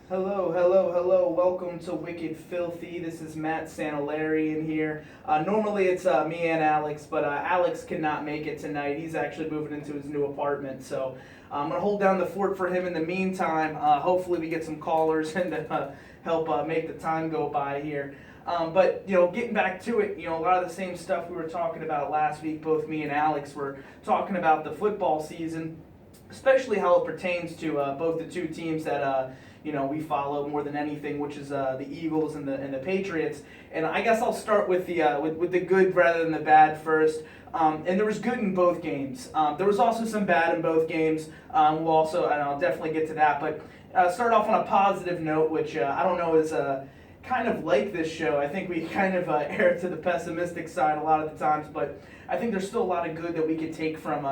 Hello, hello, hello. Welcome to Wicked Filthy. This is Matt Santoleri in here. Normally it's me and Alex, but Alex cannot make it tonight. He's actually moving into his new apartment, so I'm going to hold down the fort for him in the meantime. Hopefully we get some callers and help make the time go by here. But getting back to it, a lot of the same stuff we were talking about last week. Both me and Alex were talking about the football season, especially how it pertains to both the two teams that we follow more than anything, which is the Eagles and the Patriots. And I guess I'll start with the good rather than the bad first. And there was good in both games. There was also some bad in both games. And I'll definitely get to that. But start off on a positive note, which I don't know is kind of like this show. I think we kind of err to the pessimistic side a lot of the times, but I think there's still a lot of good that we could take from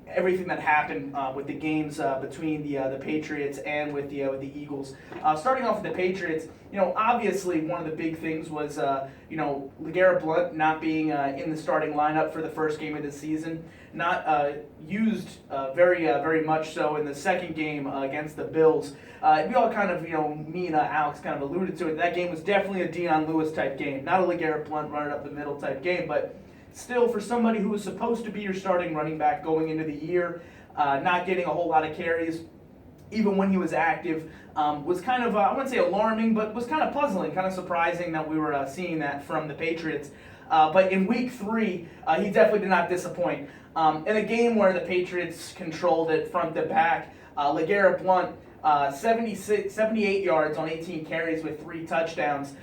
everything that happened with the games between the Patriots and with the Eagles. Starting off with the Patriots, obviously one of the big things was LeGarrette Blount not being in the starting lineup for the first game of the season, not used very much so in the second game against the Bills. We all kind of, me and Alex kind of alluded to it. That game was definitely a Dion Lewis type game, not a LeGarrette Blount running up the middle type game, but still, for somebody who was supposed to be your starting running back going into the year, not getting a whole lot of carries, even when he was active, was kind of, I wouldn't say alarming, but was kind of puzzling, kind of surprising that we were seeing that from the Patriots. But in week 3, he definitely did not disappoint. In a game where the Patriots controlled it front to back, LeGarrette Blount, 78 yards on 18 carries with 3 touchdowns.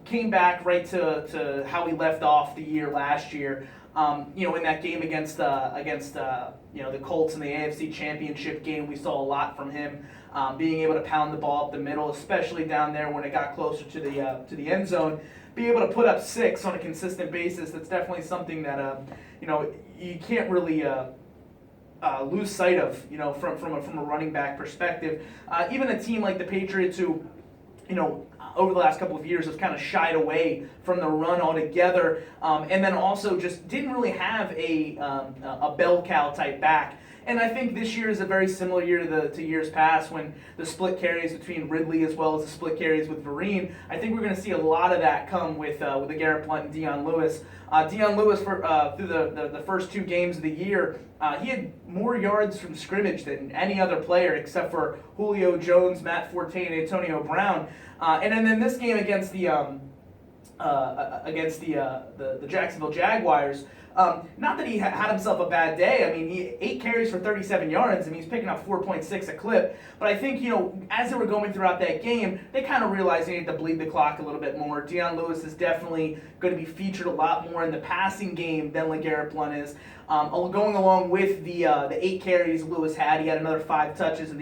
Came back right to how we left off the year last year. In that game against the Colts in the AFC Championship game, we saw a lot from him, being able to pound the ball up the middle, especially down there when it got closer to the end zone. Being able to put up 6 on a consistent basis, that's definitely something that you can't really lose sight of, from a running back perspective. Even a team like the Patriots, who, over the last couple of years has kind of shied away from the run altogether, and then also just didn't really have a bell cow type back. And I think this year is a very similar year to years past, when the split carries between Ridley as well as the split carries with Vereen. I think we're going to see a lot of that come with LeGarrette Blount and Dion Lewis. Dion Lewis, through the first 2 games of the year, he had more yards from scrimmage than any other player except for Julio Jones, Matt Forte, and Antonio Brown. And then this game against the Jacksonville Jaguars. Not that he had himself a bad day. I mean, he 8 carries for 37 yards. I mean, he's picking up 4.6 a clip. But I think, as they were going throughout that game, they kind of realized they needed to bleed the clock a little bit more. Dion Lewis is definitely going to be featured a lot more in the passing game than LeGarrette Blount is. Going along with the 8 carries Lewis had, he had another 5 touches in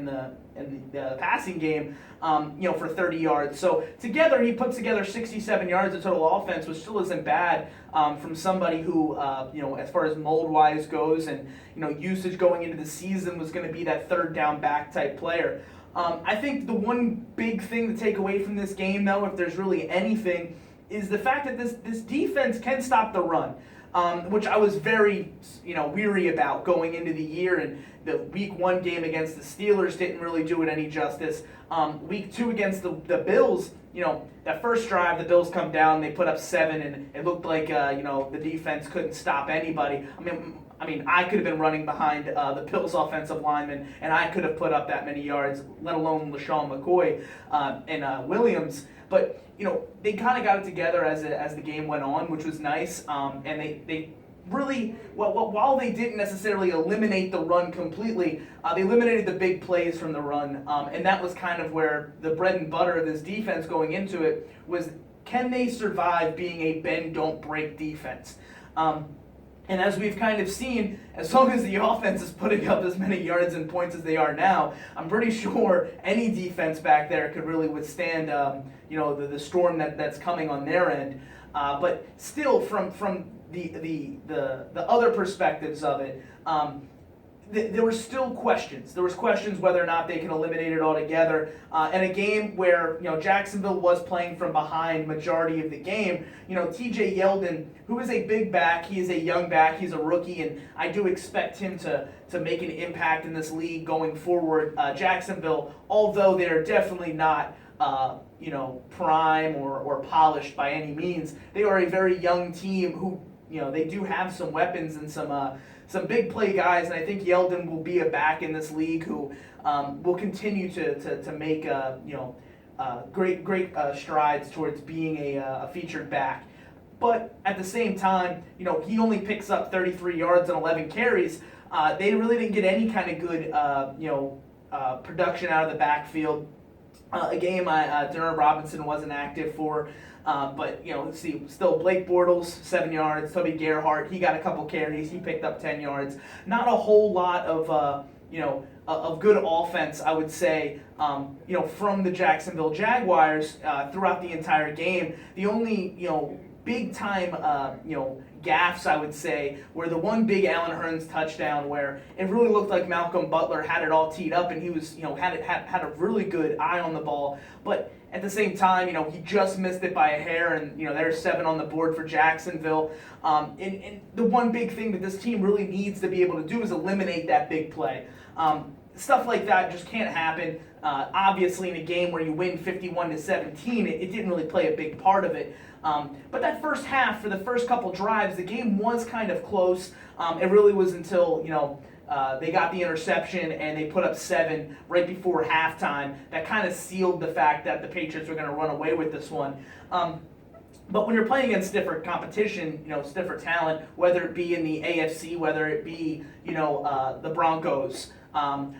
the passing game, for 30 yards. So together, he puts together 67 yards of total offense, which still isn't bad from somebody who, as far as mold-wise goes, and usage going into the season, was going to be that third down back type player. I think the one big thing to take away from this game, though, if there's really anything, is the fact that this defense can stop the run. Which I was very, weary about going into the year, and the Week 1 game against the Steelers didn't really do it any justice. Week 2 against the Bills, that first drive, the Bills come down, they put up 7, and it looked like, the defense couldn't stop anybody. I mean, I could have been running behind the Bills' offensive lineman, and I could have put up that many yards, let alone LaShawn McCoy and Williams. But they kind of got it together as the game went on, which was nice. And they really, while they didn't necessarily eliminate the run completely, they eliminated the big plays from the run. And that was kind of where the bread and butter of this defense going into it was, can they survive being a bend, don't break defense? And as we've kind of seen, as long as the offense is putting up as many yards and points as they are now, I'm pretty sure any defense back there could really withstand, the storm that's coming on their end. But still, from the other perspectives of it, there were still questions. There was questions whether or not they can eliminate it altogether. In a game where Jacksonville was playing from behind majority of the game, T.J. Yeldon, who is a big back, he is a young back, he's a rookie, and I do expect him to make an impact in this league going forward. Jacksonville, although they're definitely not prime or polished by any means, they are a very young team who they do have some weapons and some big play guys, and I think Yeldon will be a back in this league who will continue to make great strides towards being a featured back. But at the same time, he only picks up 33 yards and 11 carries. They really didn't get any kind of good production out of the backfield. A game Denard Robinson wasn't active for. But let's see, still Blake Bortles, 7 yards. Toby Gerhart, he got a couple carries. He picked up 10 yards. Not a whole lot of good offense, I would say, from the Jacksonville Jaguars throughout the entire game. The only big time gaffes, I would say, were the one big Allen Hurns touchdown where it really looked like Malcolm Butler had it all teed up and he was had a really good eye on the ball, but at the same time, he just missed it by a hair, and there's 7 on the board for Jacksonville. And the one big thing that this team really needs to be able to do is eliminate that big play. Stuff like that just can't happen. Obviously, in a game where you win 51-17, it didn't really play a big part of it. But that first half, for the first couple drives, the game was kind of close. It really was until they got the interception and they put up 7 right before halftime. That kind of sealed the fact that the Patriots were going to run away with this one. But when you're playing against stiffer competition, stiffer talent, whether it be in the AFC, whether it be the Broncos,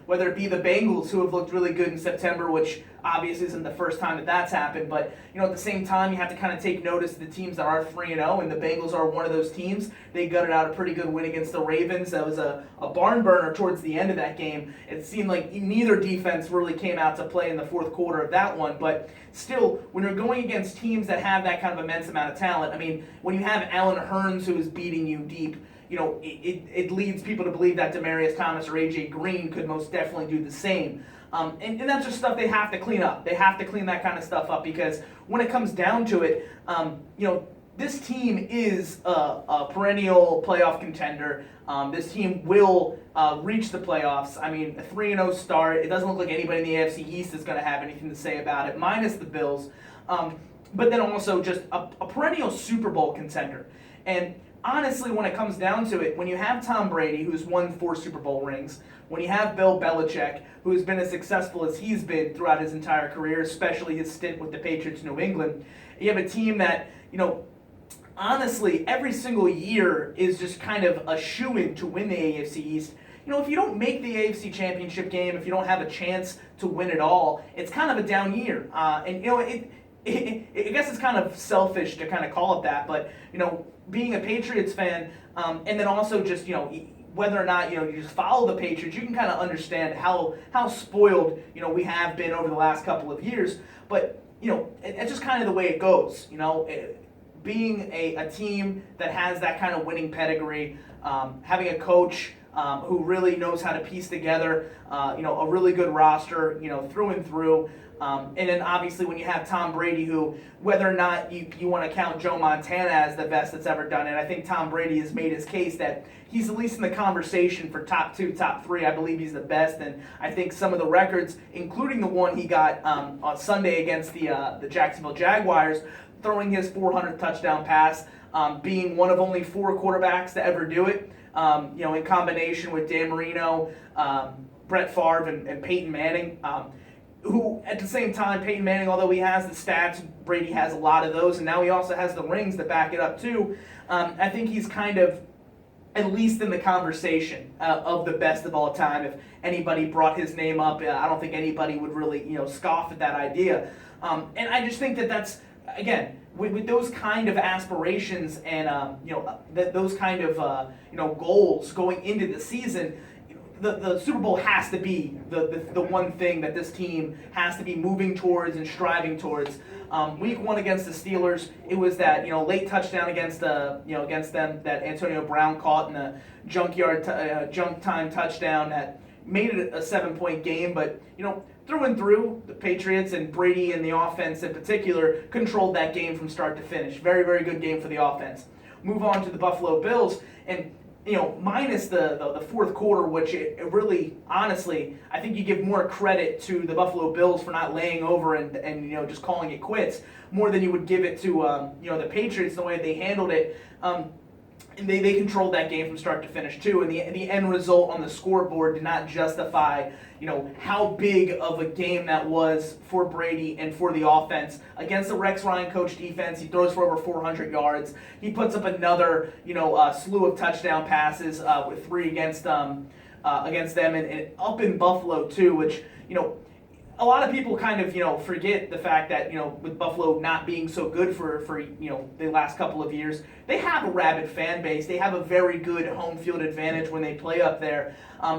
whether it be the Bengals, who have looked really good in September, which obviously isn't the first time that that's happened, but at the same time, you have to kind of take notice of the teams that are 3-0, and the Bengals are one of those teams. They gutted out a pretty good win against the Ravens. That was a barn burner towards the end of that game. It seemed like neither defense really came out to play in the fourth quarter of that one, but still, when you're going against teams that have that kind of immense amount of talent, I mean, when you have Allen Hurns who is beating you deep, it leads people to believe that Demaryius Thomas or A.J. Green could most definitely do the same. And that's just stuff they have to clean up. They have to clean that kind of stuff up because when it comes down to it, this team is a perennial playoff contender. This team will reach the playoffs. I mean, a 3-0 start. It doesn't look like anybody in the AFC East is going to have anything to say about it, minus the Bills. But then also just a perennial Super Bowl contender. And honestly, when it comes down to it, when you have Tom Brady, who's won 4 Super Bowl rings, when you have Bill Belichick, who's been as successful as he's been throughout his entire career, especially his stint with the Patriots New England, you have a team that, honestly, every single year is just kind of a shoo-in to win the AFC East. If you don't make the AFC Championship game, if you don't have a chance to win it all, it's kind of a down year. I guess it's kind of selfish to kind of call it that, but, being a Patriots fan, and then also just, whether or not, you just follow the Patriots, you can kind of understand how spoiled, we have been over the last couple of years. But, it's just kind of the way it goes, being a team that has that kind of winning pedigree, having a coach who really knows how to piece together, a really good roster, through and through. And then obviously when you have Tom Brady, who, whether or not you want to count Joe Montana as the best that's ever done it, I think Tom Brady has made his case that he's at least in the conversation for top 2, top 3. I believe he's the best, and I think some of the records, including the one he got on Sunday against the Jacksonville Jaguars, throwing his 400th touchdown pass, being one of only 4 quarterbacks to ever do it, in combination with Dan Marino, Brett Favre, and Peyton Manning. Who, at the same time, Peyton Manning, although he has the stats, Brady has a lot of those, and now he also has the rings to back it up too. I think he's kind of at least in the conversation of the best of all time. If anybody brought his name up, I don't think anybody would really, scoff at that idea. And I just think that that's, again, with those kind of aspirations and those kind of goals going into the season, the Super Bowl has to be the one thing that this team has to be moving towards and striving towards. Week 1 against the Steelers, it was that late touchdown against them that Antonio Brown caught in a junk time touchdown that made it a 7-point game. But through and through, the Patriots and Brady and the offense in particular controlled that game from start to finish. Very, very good game for the offense. Move on to the Buffalo Bills, and minus the fourth quarter, which it really, honestly, I think you give more credit to the Buffalo Bills for not laying over and just calling it quits more than you would give it to the Patriots, the way they handled it. And they controlled that game from start to finish too, and the end result on the scoreboard did not justify how big of a game that was for Brady and for the offense against the Rex Ryan coach defense. He throws for over 400 yards. He puts up another slew of touchdown passes with 3 against them and up in Buffalo too, which a lot of people kind of forget the fact that with Buffalo not being so good for the last couple of years, they have a rabid fan base. They have a very good home field advantage when they play up there,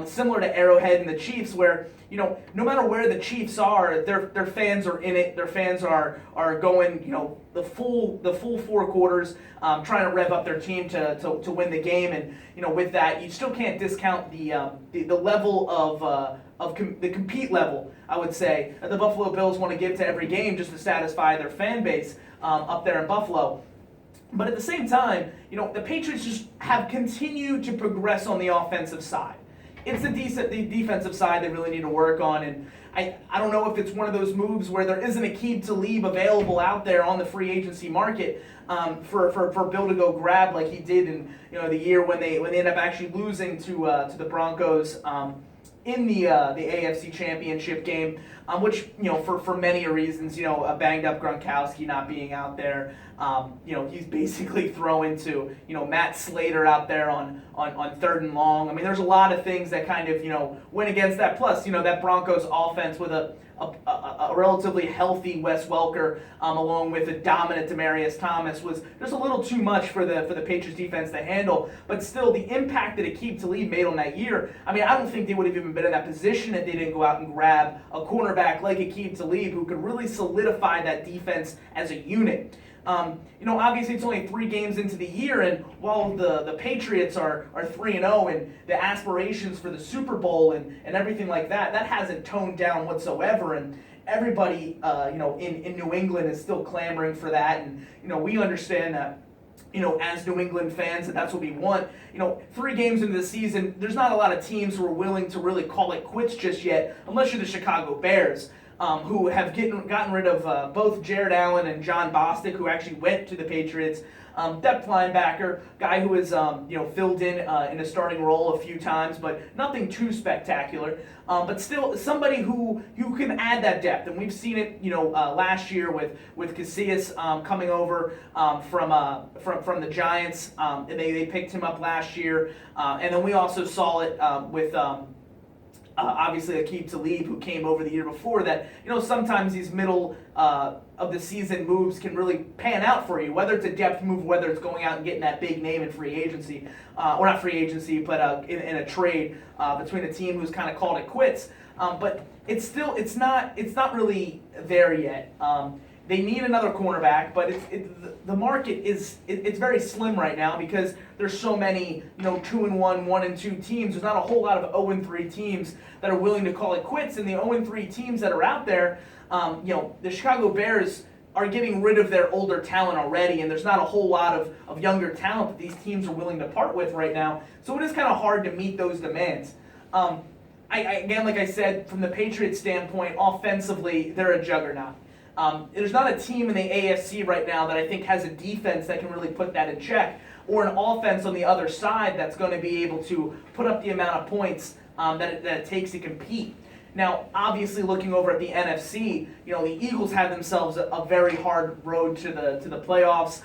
similar to Arrowhead and the Chiefs, where no matter where the Chiefs are, their fans are in it. Their fans are going the full 4 quarters, trying to rev up their team to win the game. And with that, you still can't discount the level of the compete level, I would say, that the Buffalo Bills want to give to every game just to satisfy their fan base up there in Buffalo. But at the same time, the Patriots just have continued to progress on the offensive side. It's the defensive side they really need to work on, and I don't know if it's one of those moves where there isn't Aqib Talib available out there on the free agency market for Bill to go grab like he did in the year when they ended up actually losing to the Broncos in the AFC Championship game, which for many reasons, a banged up Gronkowski not being out there, he's basically throwing to Matt Slater out there on 3rd and long. I mean, there's a lot of things that kind of went against that. Plus, that Broncos offense with a relatively healthy Wes Welker, along with a dominant Demaryius Thomas, was just a little too much for the Patriots defense to handle. But still, the impact that Aqib Talib made on that year, I mean, I don't think they would have even been in that position if they didn't go out and grab a cornerback like Aqib Talib, who could really solidify that defense as a unit. Obviously it's only 3 games into the year, and while the Patriots are 3-0 and the aspirations for the Super Bowl and everything like that hasn't toned down whatsoever, and everybody in New England is still clamoring for that, and we understand that as New England fans, that's what we want. 3 games into the season, there's not a lot of teams who are willing to really call it quits just yet, unless you're the Chicago Bears. Who have gotten rid of both Jared Allen and John Bostic, who actually went to the Patriots. Depth linebacker, guy who has filled in a starting role a few times, but nothing too spectacular. But still somebody who can add that depth, and we've seen it last year with Casillas coming over from the Giants, and they picked him up last year, and then we also saw it with. Obviously Aqib Talib, who came over the year before, that sometimes these middle of the season moves can really pan out for you, whether it's a depth move, whether it's going out and getting that big name in free agency, or not free agency, but in a trade between a team who's kind of called it quits. But it's not really there yet. They need another cornerback, but the market is very slim right now because there's so many 2-1, 1-2 teams. There's not a whole lot of 0-3 teams that are willing to call it quits, and the 0-3 teams that are out there, the Chicago Bears are getting rid of their older talent already, and there's not a whole lot of younger talent that these teams are willing to part with right now. So it is kind of hard to meet those demands. Again, like I said, from the Patriots standpoint, offensively, they're a juggernaut. There's not a team in the AFC right now that I think has a defense that can really put that in check, or an offense on the other side that's going to be able to put up the amount of points that it takes to compete. Now, obviously, looking over at the NFC, the Eagles have themselves a very hard road to the playoffs,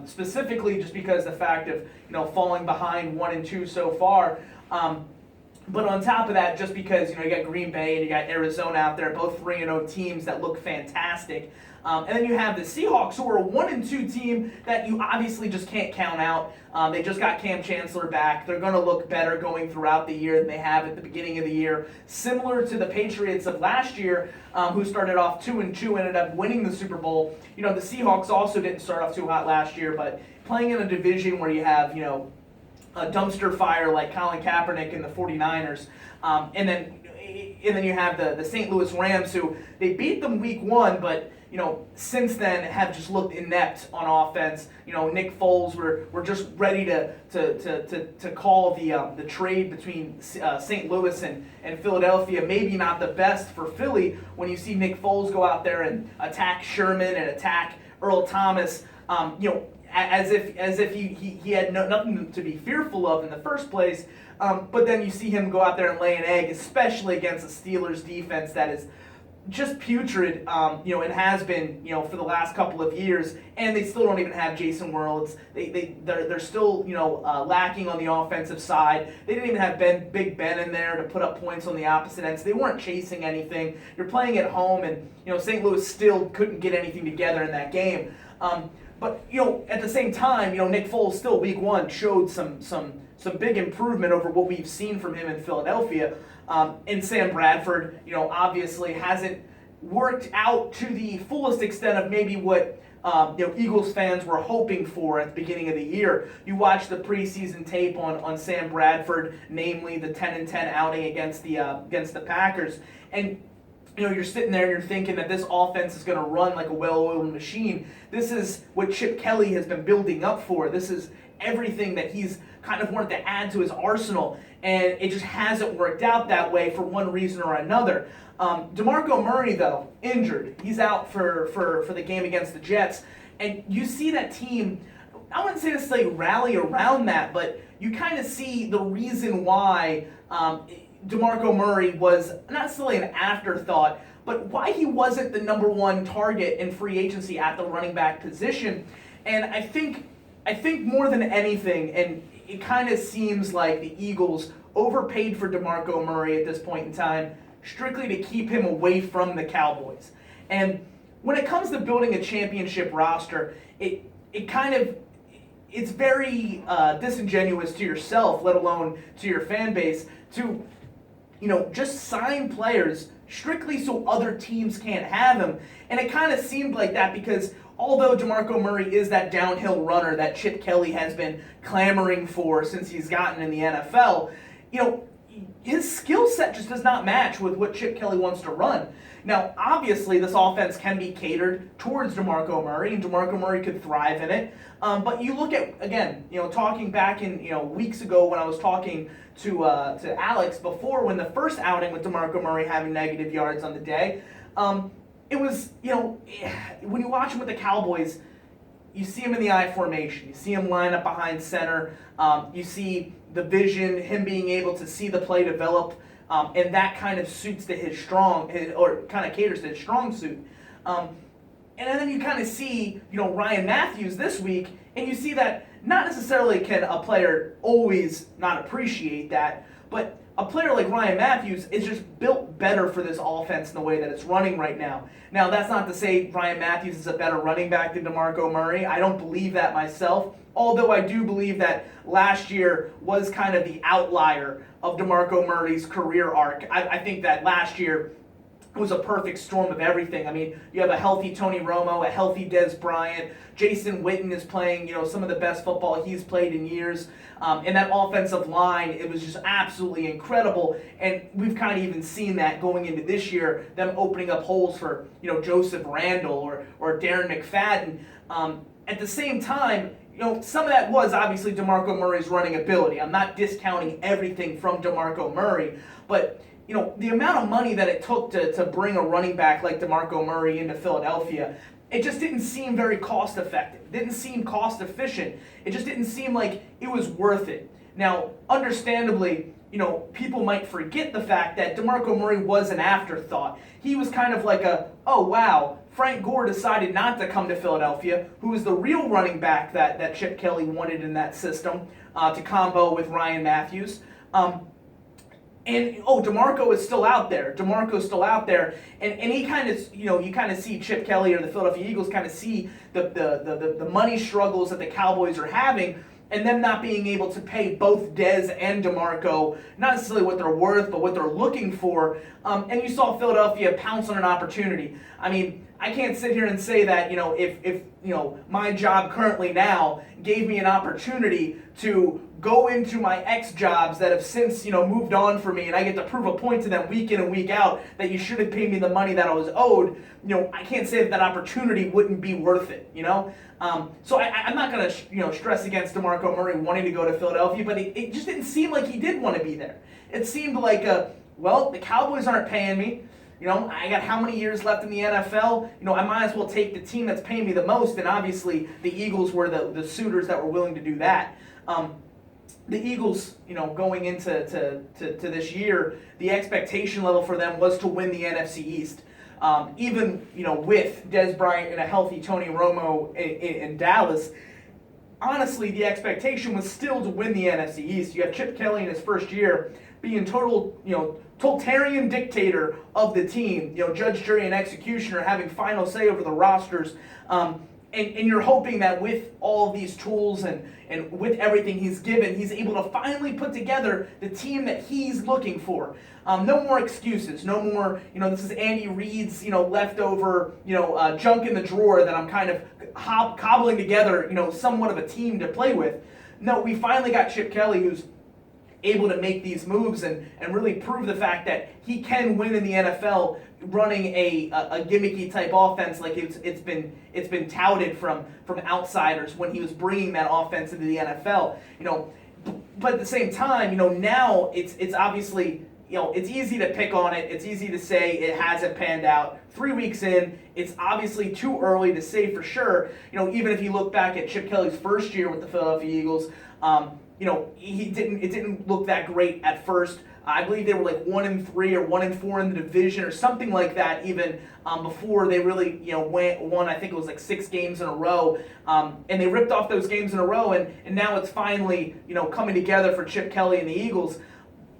specifically just because the fact of falling behind 1-2 so far. But on top of that, just because you got Green Bay and you got Arizona out there, both 3-0 teams that look fantastic, and then you have the Seahawks, who are a 1-2 team that you obviously just can't count out. They just got Cam Chancellor back. They're going to look better going throughout the year than they have at the beginning of the year. Similar to the Patriots of last year, who started off 2-2, ended up winning the Super Bowl. The Seahawks also didn't start off too hot last year, but playing in a division where you have a dumpster fire like Colin Kaepernick and the 49ers, and then you have the St. Louis Rams, who they beat them week 1, but since then have just looked inept on offense. Nick Foles, we're just ready to call the trade between St. Louis and Philadelphia. Maybe not the best for Philly when you see Nick Foles go out there and attack Sherman and attack Earl Thomas. As if he had nothing to be fearful of in the first place. But then you see him go out there and lay an egg, especially against the Steelers defense that is just putrid, and has been, for the last couple of years, and they still don't even have Jason Worlds. They're still, lacking on the offensive side. They didn't even have Big Ben in there to put up points on the opposite end, so they weren't chasing anything. You're playing at home, and, St. Louis still couldn't get anything together in that game. But, at the same time, Nick Foles still week 1 showed some big improvement over what we've seen from him in Philadelphia. And Sam Bradford, obviously hasn't worked out to the fullest extent of maybe what Eagles fans were hoping for at the beginning of the year. You watch the preseason tape on Sam Bradford, namely the 10-10 outing against the Packers, and you're sitting there and you're thinking that this offense is going to run like a well-oiled machine. This is what Chip Kelly has been building up for. This is everything that he's kind of wanted to add to his arsenal, and it just hasn't worked out that way for one reason or another. DeMarco Murray, though, injured. He's out for the game against the Jets, and you see that team, I wouldn't say necessarily rally around that, but you kind of see the reason why DeMarco Murray was not necessarily an afterthought, but why he wasn't the number 1 target in free agency at the running back position. And I think more than anything, and it kind of seems like the Eagles overpaid for DeMarco Murray at this point in time, strictly to keep him away from the Cowboys. And when it comes to building a championship roster, it's very disingenuous to yourself, let alone to your fan base, to just sign players strictly so other teams can't have them. And it kind of seemed like that because although DeMarco Murray is that downhill runner that Chip Kelly has been clamoring for since he's gotten in the NFL, his skill set just does not match with what Chip Kelly wants to run. Now, obviously, this offense can be catered towards DeMarco Murray, and DeMarco Murray could thrive in it. But you look at, again, talking back in, weeks ago when I was talking to Alex before, when the first outing with DeMarco Murray having negative yards on the day, it was, when you watch him with the Cowboys, you see him in the I formation. You see him line up behind center. You see the vision, him being able to see the play develop, and that kind of suits to his kind of caters to his strong suit. And then you kind of see, Ryan Matthews this week, and you see that not necessarily can a player always not appreciate that, but a player like Ryan Matthews is just built better for this offense in the way that it's running right now. Now, that's not to say Ryan Matthews is a better running back than DeMarco Murray. I don't believe that myself, although I do believe that last year was kind of the outlier of DeMarco Murray's career arc. I think that last year was a perfect storm of everything. I mean, you have a healthy Tony Romo, a healthy Dez Bryant. Jason Witten is playing, some of the best football he's played in years. And that offensive line, it was just absolutely incredible. And we've kind of even seen that going into this year, them opening up holes for, Joseph Randle or Darren McFadden. At the same time, some of that was obviously DeMarco Murray's running ability. I'm not discounting everything from DeMarco Murray, but the amount of money that it took to bring a running back like DeMarco Murray into Philadelphia, it just didn't seem very cost effective. It didn't seem cost efficient. It just didn't seem like it was worth it. Now, understandably, people might forget the fact that DeMarco Murray was an afterthought. He was kind of like oh wow, Frank Gore decided not to come to Philadelphia, who was the real running back that Chip Kelly wanted in that system to combo with Ryan Matthews. And DeMarco is still out there. DeMarco's still out there, and he kind of, you kind of see Chip Kelly or the Philadelphia Eagles kind of see the money struggles that the Cowboys are having, and them not being able to pay both Dez and DeMarco, not necessarily what they're worth, but what they're looking for. And you saw Philadelphia pounce on an opportunity. I mean, I can't sit here and say that, if my job currently now gave me an opportunity to go into my ex jobs that have since, moved on for me, and I get to prove a point to them week in and week out that you should have paid me the money that I was owed, I can't say that opportunity wouldn't be worth it, So I'm not going to, stress against DeMarco Murray wanting to go to Philadelphia, but it just didn't seem like he did want to be there. It seemed like, the Cowboys aren't paying me. I got how many years left in the NFL? I might as well take the team that's paying me the most, and obviously the Eagles were the suitors that were willing to do that. The Eagles, going into this year, the expectation level for them was to win the NFC East. Even, with Dez Bryant and a healthy Tony Romo in Dallas, honestly, the expectation was still to win the NFC East. You have Chip Kelly in his first year being totalitarian dictator of the team, judge, jury, and executioner, having final say over the rosters. And you're hoping that with all of these tools and with everything he's given, he's able to finally put together the team that he's looking for. No more excuses. No more, this is Andy Reid's, leftover, junk in the drawer that I'm kind of cobbling together, somewhat of a team to play with. No, we finally got Chip Kelly, who's able to make these moves and really prove the fact that he can win in the NFL running a gimmicky type offense like it's been touted from outsiders when he was bringing that offense into the NFL. But at the same time, now it's obviously, it's easy to pick on it. It's easy to say it hasn't panned out. 3 weeks in, it's obviously too early to say for sure. Even if you look back at Chip Kelly's first year with the Philadelphia Eagles, it didn't look that great at first. I believe they were like 1-3 or 1-4 in the division or something like that, even before they really won. I think it was like 6 games in a row, and they ripped off those games in a row, and now it's finally coming together for Chip Kelly and the Eagles.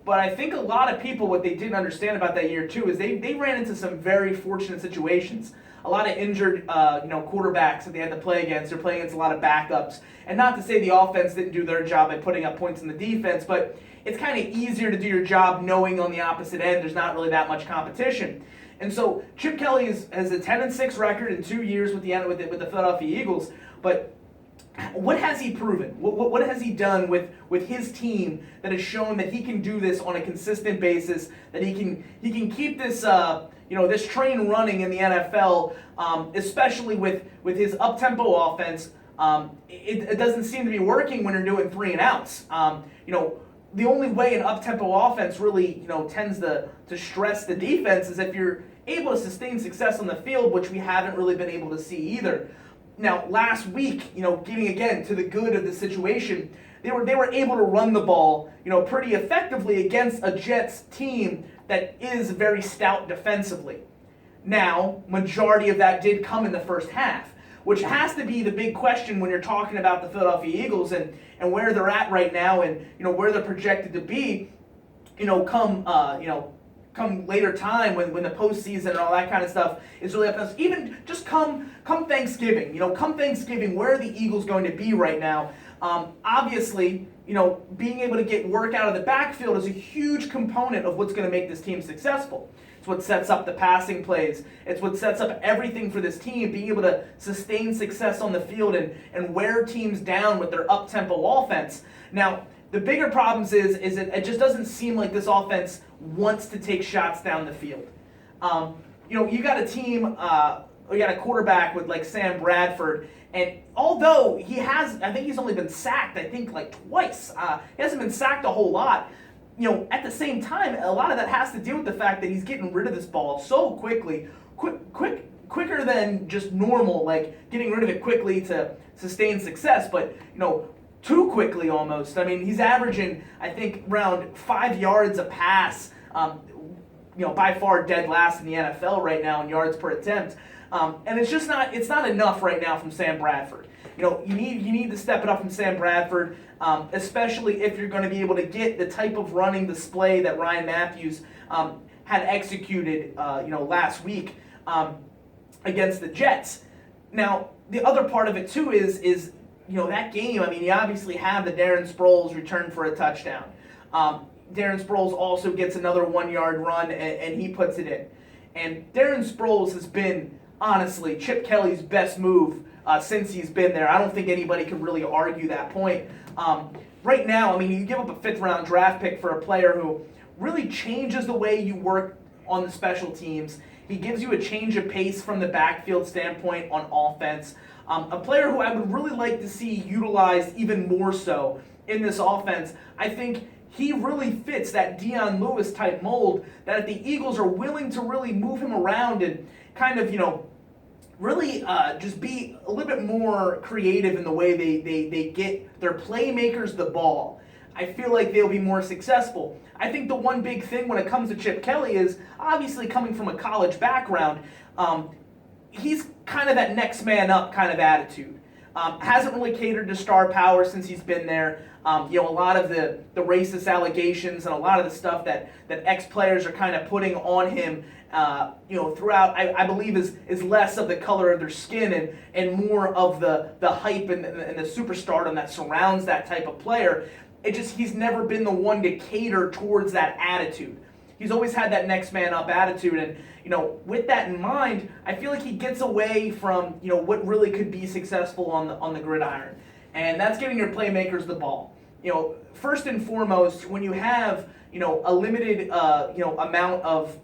But I think a lot of people, what they didn't understand about that year too is they ran into some very fortunate situations. A lot of injured quarterbacks that they had to play against. They're playing against a lot of backups. And not to say the offense didn't do their job by putting up points in the defense, but it's kind of easier to do your job knowing on the opposite end there's not really that much competition. And so Chip Kelly has a 10-6 record in 2 years with the Philadelphia Eagles. But what has he proven? What has he done with his team that has shown that he can do this on a consistent basis? That he can keep this this train running in the NFL, especially with his up-tempo offense. It doesn't seem to be working when you're doing 3 and outs. The only way an up-tempo offense really tends to stress the defense is if you're able to sustain success on the field, which we haven't really been able to see either. Now, last week, getting again to the good of the situation, they were able to run the ball, pretty effectively against a Jets team that is very stout defensively. Now, majority of that did come in the first half, which has to be the big question when you're talking about the Philadelphia Eagles and where they're at right now and where they're projected to be, come later time when the postseason and all that kind of stuff is really up to us. Even just come Thanksgiving, come Thanksgiving, where are the Eagles going to be right now? Obviously, being able to get work out of the backfield is a huge component of what's going to make this team successful. It's what sets up the passing plays. It's what sets up everything for this team, being able to sustain success on the field and wear teams down with their up-tempo offense. Now, the bigger problems is it just doesn't seem like this offense wants to take shots down the field. You got a team, you got a quarterback with like Sam Bradford, and although I think he's only been sacked, like twice. He hasn't been sacked a whole lot. At the same time, a lot of that has to do with the fact that he's getting rid of this ball so quickly, quicker than just normal, like getting rid of it quickly to sustain success, but too quickly almost. I mean, he's averaging, I think, around 5 yards a pass, by far dead last in the NFL right now in yards per attempt. And it's not enough right now from Sam Bradford. You need to step it up from Sam Bradford, especially if you're going to be able to get the type of running display that Ryan Matthews had executed last week against the Jets. Now, the other part of it too is that game. I mean, you obviously have the Darren Sproles return for a touchdown. Darren Sproles also gets another 1-yard run, and he puts it in. And Darren Sproles has been, honestly, Chip Kelly's best move since he's been there. I don't think anybody can really argue that point. Right now, I mean, you give up a 5th-round draft pick for a player who really changes the way you work on the special teams. He gives you a change of pace from the backfield standpoint on offense. A player who I would really like to see utilized even more so in this offense. I think he really fits that Dion Lewis type mold that if the Eagles are willing to really move him around and kind of, really just be a little bit more creative in the way they get their playmakers the ball, I feel like they'll be more successful. I think the one big thing when it comes to Chip Kelly is, obviously coming from a college background, he's kind of that next man up kind of attitude. Hasn't really catered to star power since he's been there. A lot of the racist allegations and a lot of the stuff that ex-players are kind of putting on him, throughout, I believe is less of the color of their skin and more of the hype and the superstardom that surrounds that type of player. He's never been the one to cater towards that attitude. He's always had that next man up attitude, and with that in mind, I feel like he gets away from what really could be successful on the gridiron, and that's getting your playmakers the ball. First and foremost, when you have a limited amount of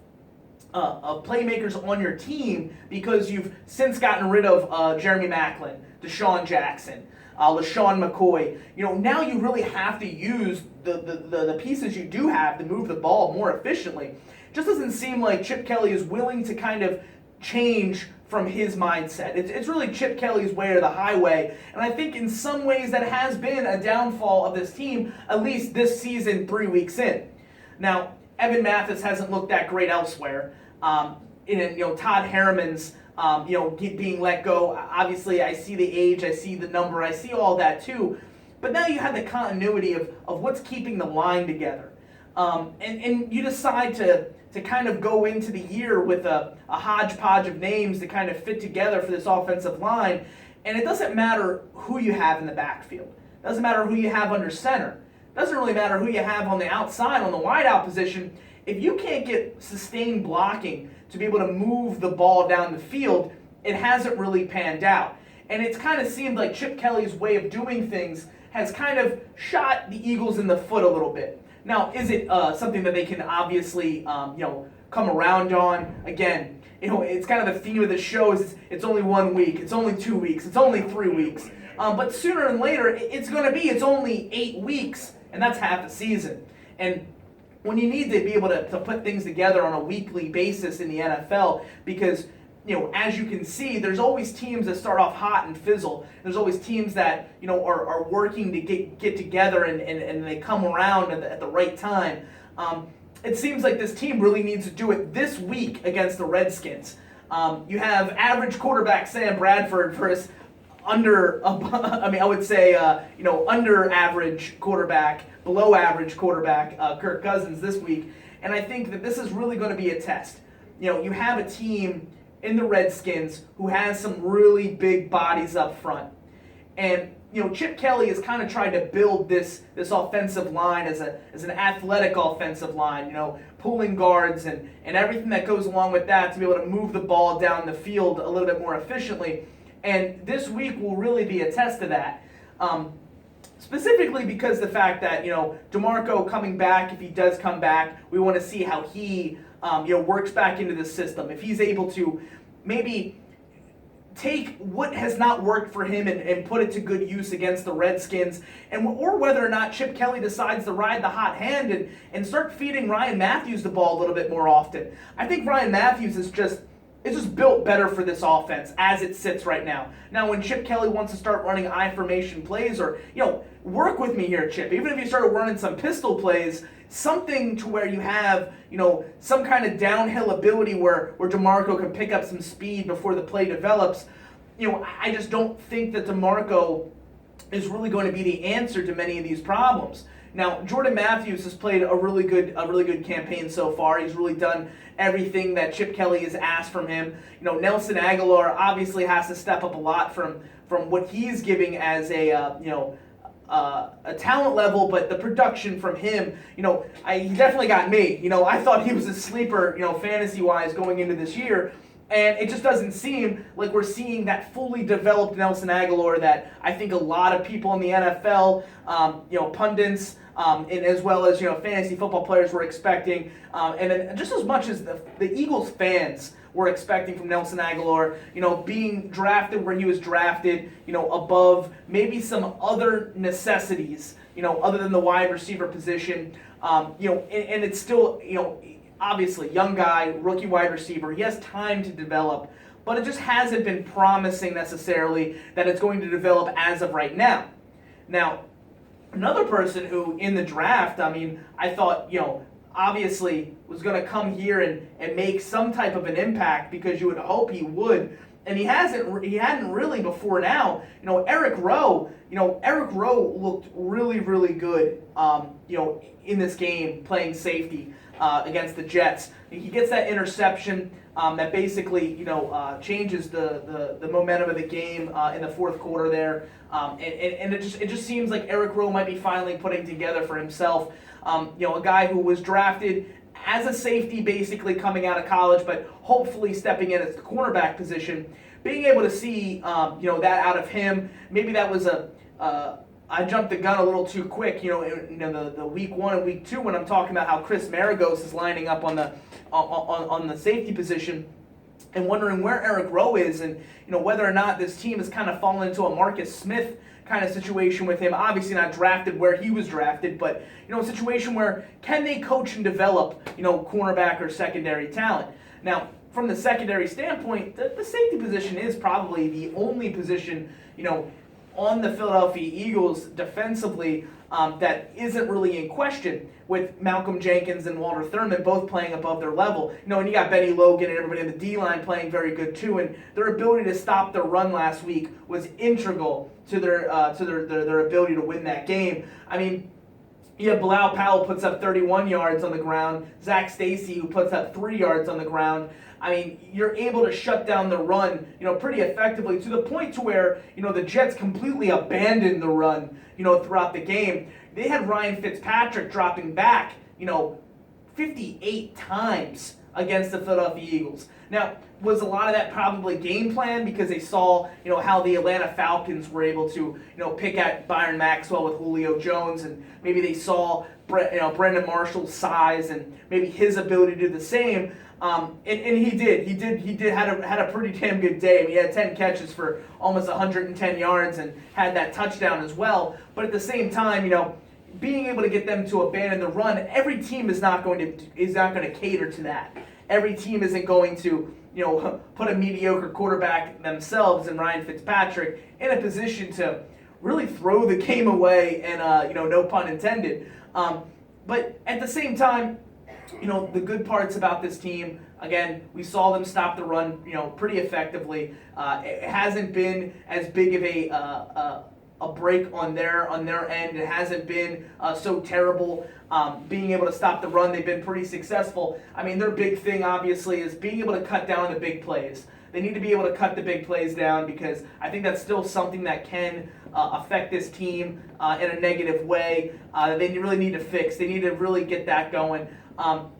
playmakers on your team, because you've since gotten rid of Jeremy Maclin, Deshaun Jackson, LaShawn McCoy. Now you really have to use the pieces you do have to move the ball more efficiently. Just doesn't seem like Chip Kelly is willing to kind of change from his mindset. It's really Chip Kelly's way or the highway, and I think in some ways that has been a downfall of this team, at least this season 3 weeks in. Now, Evan Mathis hasn't looked that great elsewhere. Todd Harriman's being let go. Obviously, I see the age, I see the number, I see all that too. But now you have the continuity of what's keeping the line together. And you decide to kind of go into the year with a hodgepodge of names to kind of fit together for this offensive line. And it doesn't matter who you have in the backfield. It doesn't matter who you have under center. It doesn't really matter who you have on the outside, on the wideout position. If you can't get sustained blocking to be able to move the ball down the field, it hasn't really panned out. And it's kind of seemed like Chip Kelly's way of doing things has kind of shot the Eagles in the foot a little bit. Now, is it something that they can obviously, come around on? Again, it's kind of the theme of the show is it's only 1 week, it's only 2 weeks, it's only 3 weeks. But sooner than later, it's only 8 weeks, and that's half a season. And when you need to be able to put things together on a weekly basis in the NFL, because as you can see, there's always teams that start off hot and fizzle. There's always teams that are working to get together and they come around at the right time. It seems like this team really needs to do it this week against the Redskins. You have average quarterback Sam Bradford versus under average quarterback, below average quarterback Kirk Cousins this week, and I think that this is really going to be a test. You have a team in the Redskins who has some really big bodies up front, and Chip Kelly has kind of tried to build this offensive line as an athletic offensive line, pulling guards and everything that goes along with that to be able to move the ball down the field a little bit more efficiently. And this week will really be a test of that. Specifically because the fact that, DeMarco coming back, if he does come back, we want to see how he, works back into the system. If he's able to maybe take what has not worked for him and put it to good use against the Redskins, or whether or not Chip Kelly decides to ride the hot hand and start feeding Ryan Matthews the ball a little bit more often. I think Ryan Matthews is just built better for this offense as it sits right now. Now, when Chip Kelly wants to start running I formation plays or, work with me here, Chip. Even if you started running some pistol plays, something to where you have, some kind of downhill ability where DeMarco can pick up some speed before the play develops. I just don't think that DeMarco is really going to be the answer to many of these problems. Now, Jordan Matthews has played a really good campaign so far. He's really done everything that Chip Kelly has asked from him. Nelson Aguilar obviously has to step up a lot from what he's giving as a talent level, but the production from him, he definitely got me. I thought he was a sleeper, fantasy-wise going into this year. And it just doesn't seem like we're seeing that fully developed Nelson Aguilar that I think a lot of people in the NFL, pundits, and as well as fantasy football players were expecting, and then just as much as the Eagles fans were expecting from Nelson Aguilar, being drafted where he was drafted, above maybe some other necessities, other than the wide receiver position, and it's still, obviously, young guy, rookie wide receiver. He has time to develop, but it just hasn't been promising necessarily that it's going to develop as of right now. Now, another person who in the draft, I thought, obviously was going to come here and make some type of an impact because you would hope he would. And he hadn't really before now. Eric Rowe looked really, really good, in this game playing safety. Against the Jets. He gets that interception that basically, changes the momentum of the game in the fourth quarter there. And it just seems like Eric Rowe might be finally putting together for himself, a guy who was drafted as a safety basically coming out of college, but hopefully stepping in as the cornerback position. Being able to see, that out of him, maybe that was I jumped the gun a little too quick, the week 1 and week 2 when I'm talking about how Chris Maragos is lining up on the safety position and wondering where Eric Rowe is and whether or not this team has kind of fallen into a Marcus Smith kind of situation with him. Obviously not drafted where he was drafted, but a situation where can they coach and develop cornerback or secondary talent. Now, from the secondary standpoint, the safety position is probably the only position on the Philadelphia Eagles defensively that isn't really in question, with Malcolm Jenkins and Walter Thurman both playing above their level. And you got Benny Logan and everybody in the D-line playing very good too, and their ability to stop the run last week was integral to their ability to win that game. You have Bilal Powell puts up 31 yards on the ground, Zach Stacy who puts up 3 yards on the ground. You're able to shut down the run, pretty effectively to the point to where, the Jets completely abandoned the run, throughout the game. They had Ryan Fitzpatrick dropping back, 58 times against the Philadelphia Eagles. Now, was a lot of that probably game plan because they saw, how the Atlanta Falcons were able to, pick at Byron Maxwell with Julio Jones, and maybe they saw, Brandon Marshall's size and maybe his ability to do the same. And he had a pretty damn good day. He had 10 catches for almost 110 yards and had that touchdown as well. But at the same time, being able to get them to abandon the run, every team is not going to cater to that. Every team isn't going to, put a mediocre quarterback themselves and Ryan Fitzpatrick in a position to really throw the game away and, no pun intended. But at the same time, the good parts about this team, again, we saw them stop the run, pretty effectively. It hasn't been as big of a break on their end. It hasn't been so terrible. Being able to stop the run, they've been pretty successful. Their big thing, obviously, is being able to cut down on the big plays. They need to be able to cut the big plays down because I think that's still something that can affect this team in a negative way. They really need to fix. They need to really get that going.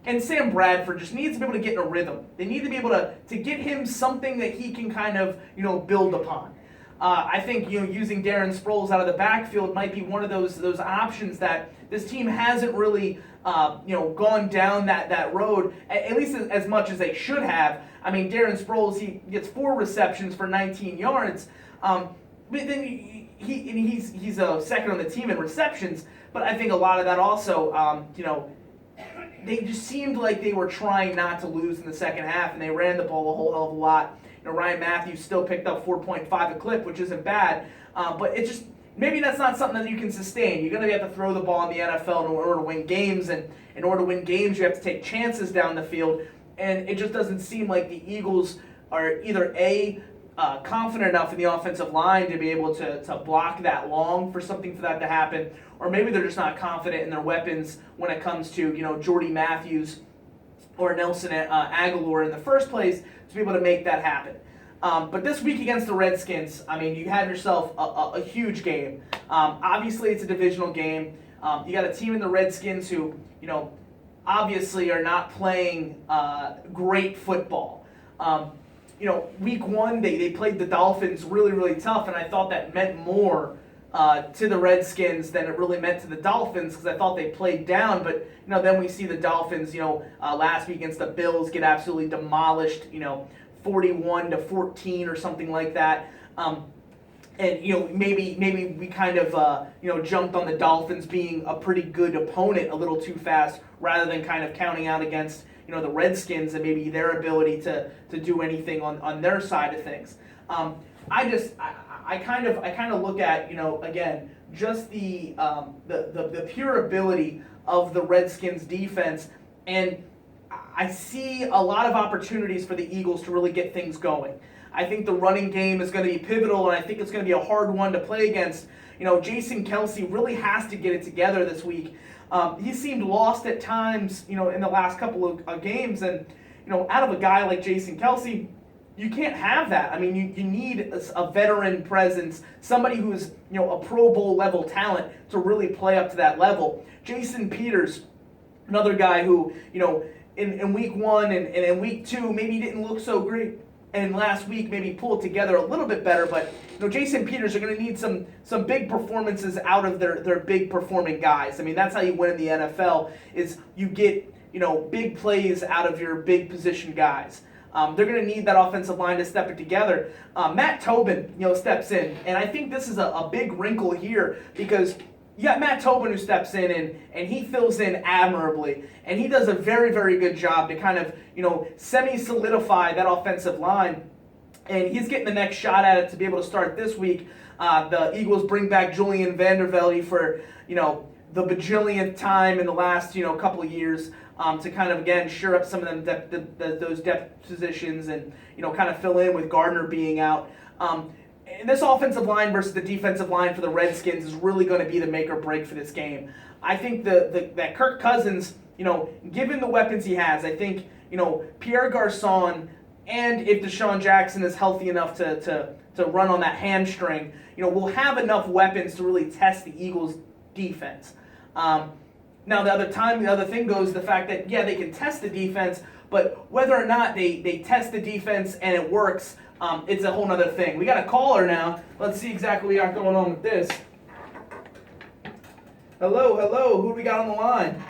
And Sam Bradford just needs to be able to get in a rhythm. They need to be able to get him something that he can kind of, build upon. I think, using Darren Sproles out of the backfield might be one of those options that this team hasn't really, gone down that road, at least as much as they should have. Darren Sproles, he gets 4 receptions for 19 yards, but then he's a second on the team in receptions, but I think a lot of that also, they just seemed like they were trying not to lose in the second half, and they ran the ball a whole hell of a lot. Ryan Matthews still picked up 4.5 a clip, which isn't bad, but maybe that's not something that you can sustain. You're going to have to throw the ball in the NFL in order to win games, and in order to win games, you have to take chances down the field, and it just doesn't seem like the Eagles are either confident enough in the offensive line to be able to block that long for something for that to happen, or maybe they're just not confident in their weapons when it comes to, Jordy Matthews or Nelson Aguilar in the first place to be able to make that happen. But this week against the Redskins, I mean, you have yourself a huge game. Obviously, it's a divisional game. You got a team in the Redskins who, obviously are not playing great football. Week one, they played the Dolphins really, really tough, and I thought that meant more to the Redskins than it really meant to the Dolphins because I thought they played down. But, then we see the Dolphins, last week against the Bills get absolutely demolished, 41-14 or something like that. And maybe we kind of jumped on the Dolphins being a pretty good opponent a little too fast rather than kind of counting out against the Redskins and maybe their ability to do anything on their side of things. I kind of look at again just the pure ability of the Redskins defense, and I see a lot of opportunities for the Eagles to really get things going. I think the running game is going to be pivotal, and I think it's going to be a hard one to play against. Jason Kelce really has to get it together this week. He seemed lost at times, in the last couple of games, and out of a guy like Jason Kelce, you can't have that. I mean, you need a veteran presence, somebody who's a Pro Bowl level talent to really play up to that level. Jason Peters, another guy who in week one and in week two maybe didn't look so great, and last week maybe pulled together a little bit better, but Jason Peters are going to need some big performances out of their big performing guys. I mean, that's how you win in the NFL is you get big plays out of your big position guys. They're going to need that offensive line to step it together. Matt Tobin steps in, and I think this is a big wrinkle here because you got Matt Tobin who steps in and he fills in admirably, and he does a very, very good job to kind of semi-solidify that offensive line, and he's getting the next shot at it to be able to start this week. The Eagles bring back Julian Vandervelde for the bajillionth time in the last couple of years to kind of again shore up some of them those depth positions and kind of fill in with Gardner being out. And this offensive line versus the defensive line for the Redskins is really going to be the make or break for this game. I think that Kirk Cousins, given the weapons he has, I think, Pierre Garçon, and if Deshaun Jackson is healthy enough to run on that hamstring, will have enough weapons to really test the Eagles' defense. Now, the other thing goes the fact that, yeah, they can test the defense, but whether or not they test the defense and it works, it's a whole nother thing. We got a caller now. Let's see exactly what we got going on with this. Hello. Who do we got on the line?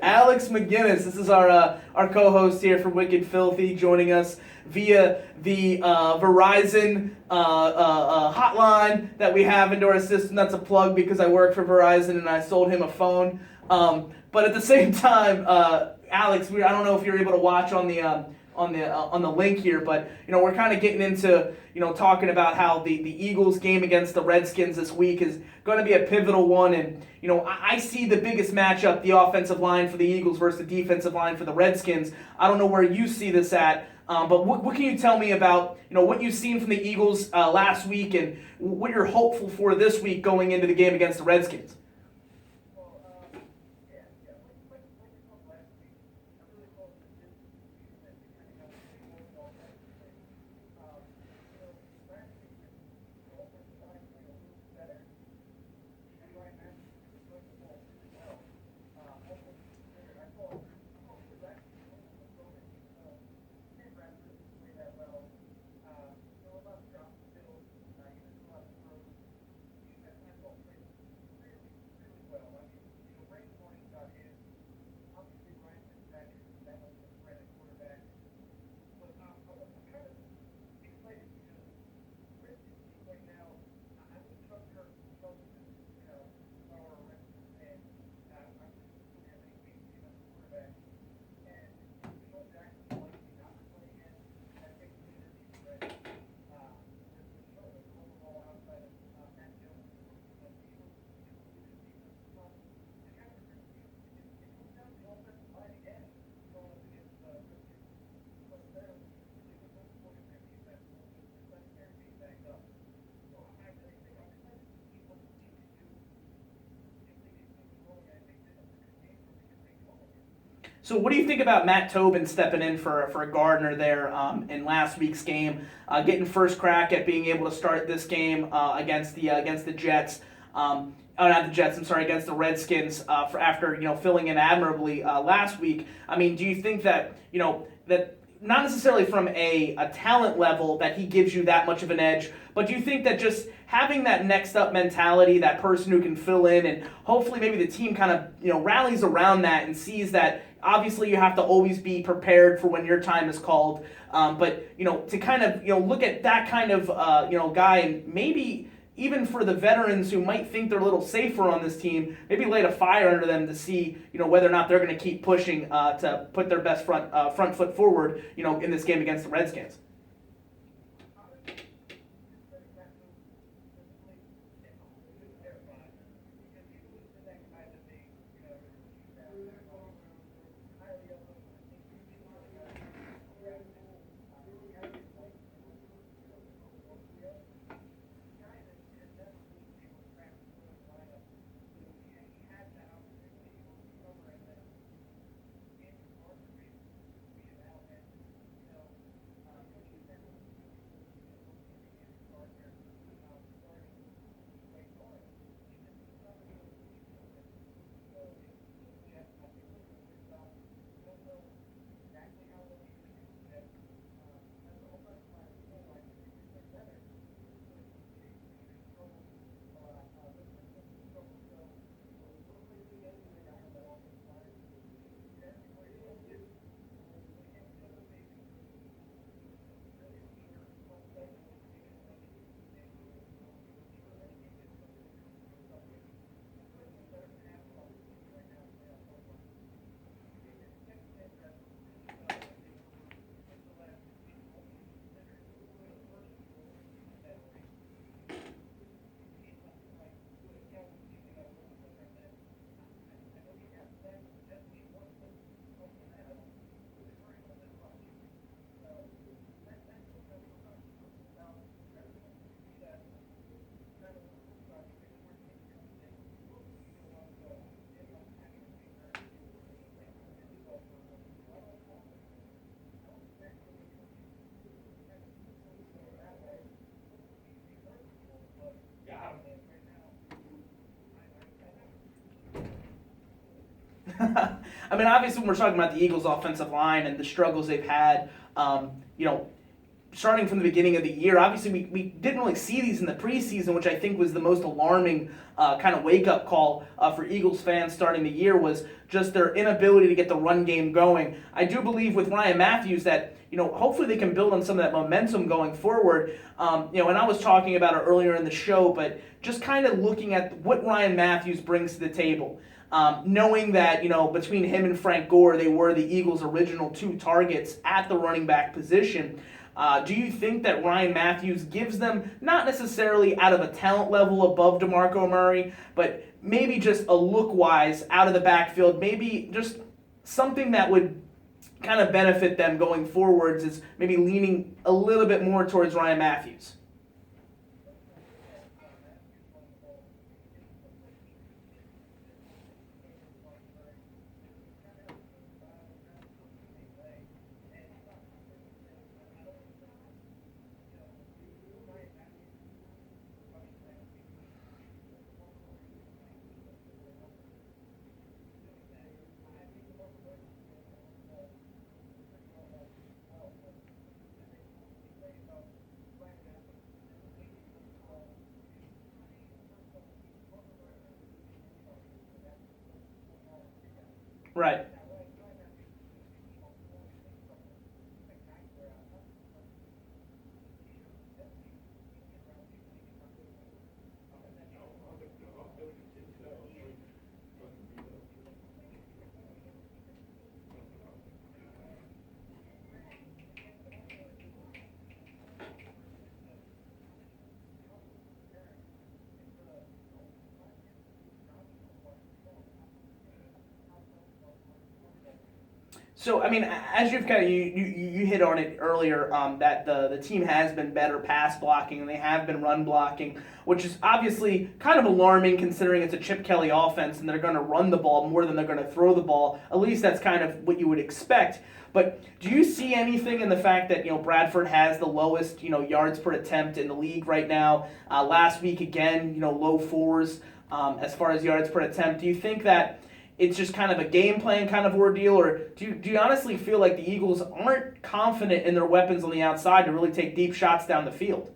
Alex McGinnis. This is our co-host here from Wicked Filthy, joining us via the Verizon hotline that we have into our system. That's a plug because I work for Verizon and I sold him a phone. But at the same time, Alex, I don't know if you're able to watch on the link here, but we're kind of getting into talking about how the Eagles game against the Redskins this week is going to be a pivotal one, and I see the biggest matchup, the offensive line for the Eagles versus the defensive line for the Redskins. I don't know where you see this at, but what can you tell me about what you've seen from the Eagles last week and what you're hopeful for this week going into the game against the Redskins? So what do you think about Matt Tobin stepping in for Gardner there in last week's game, getting first crack at being able to start this game against the Jets? Not the Jets. I'm sorry, against the Redskins for after filling in admirably last week. I mean, do you think that that not necessarily from a talent level that he gives you that much of an edge, but do you think that just having that next up mentality, that person who can fill in, and hopefully maybe the team kind of rallies around that and sees that obviously you have to always be prepared for when your time is called, but to kind of look at that kind of guy, and maybe even for the veterans who might think they're a little safer on this team, maybe light a fire under them to see whether or not they're going to keep pushing to put their best front foot forward in this game against the Redskins. I mean, obviously, when we're talking about the Eagles' offensive line and the struggles they've had, starting from the beginning of the year, obviously, we didn't really see these in the preseason, which I think was the most alarming kind of wake-up call for Eagles fans starting the year, was just their inability to get the run game going. I do believe with Ryan Matthews that hopefully they can build on some of that momentum going forward. And I was talking about it earlier in the show, but just kind of looking at what Ryan Matthews brings to the table. Knowing that, between him and Frank Gore, they were the Eagles' original two targets at the running back position. Do you think that Ryan Matthews gives them, not necessarily out of a talent level above DeMarco Murray, but maybe just a look-wise out of the backfield, maybe just something that would kind of benefit them going forwards, is maybe leaning a little bit more towards Ryan Matthews? Right. So I mean, as you've kind of you hit on it earlier, that the team has been better pass blocking and they have been run blocking, which is obviously kind of alarming considering it's a Chip Kelly offense and they're going to run the ball more than they're going to throw the ball. At least that's kind of what you would expect. But do you see anything in the fact that Bradford has the lowest yards per attempt in the league right now? Last week again, low fours as far as yards per attempt. Do you think that it's just kind of a game plan kind of ordeal, or do you honestly feel like the Eagles aren't confident in their weapons on the outside to really take deep shots down the field?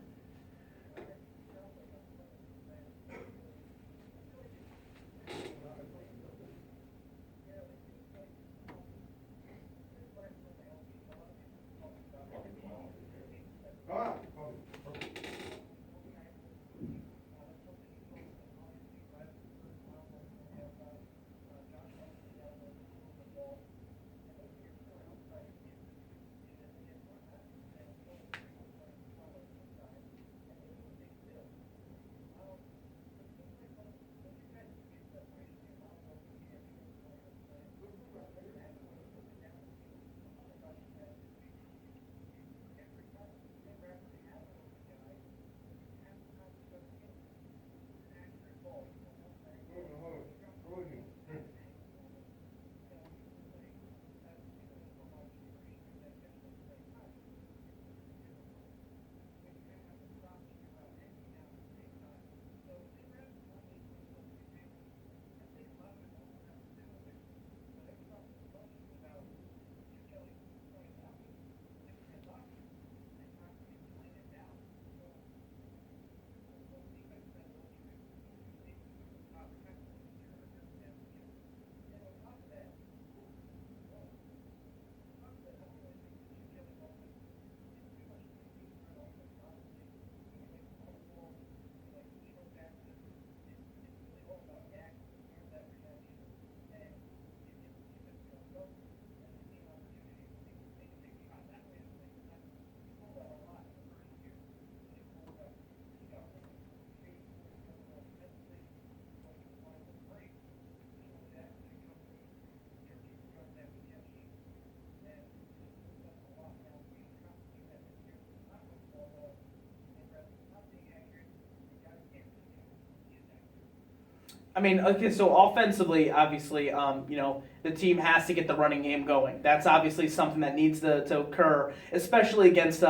I mean, okay, so offensively, obviously, the team has to get the running game going. That's obviously something that needs to occur, especially against,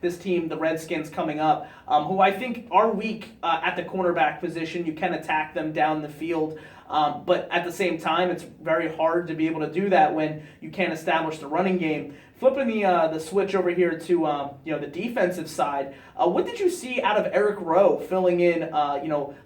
this team, the Redskins, coming up, who I think are weak at the cornerback position. You can attack them down the field, but at the same time, it's very hard to be able to do that when you can't establish the running game. Flipping the switch over here to the defensive side, what did you see out of Eric Rowe filling in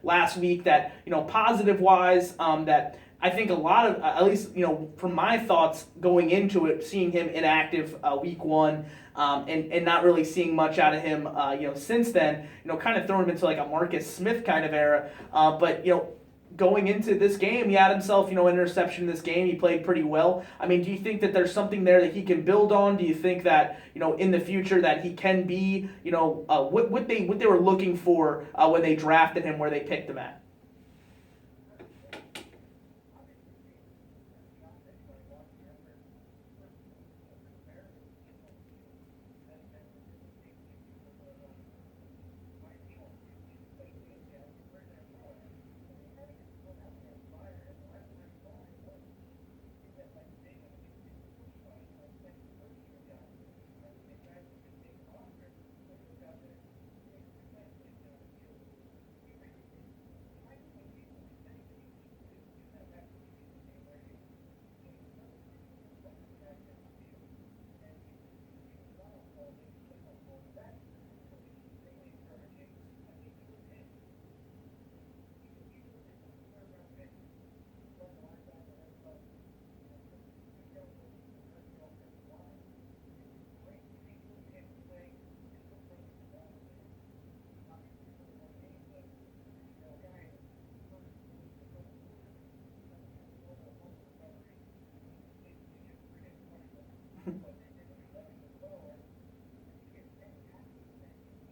last week that positive wise that I think a lot of at least from my thoughts going into it, seeing him inactive week one. And not really seeing much out of him, since then, kind of throwing him into like a Marcus Smith kind of era. But going into this game, he had himself, an interception in this game. He played pretty well. I mean, do you think that there's something there that he can build on? Do you think that, in the future that he can be, what they were looking for when they drafted him, where they picked him at?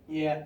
Yeah.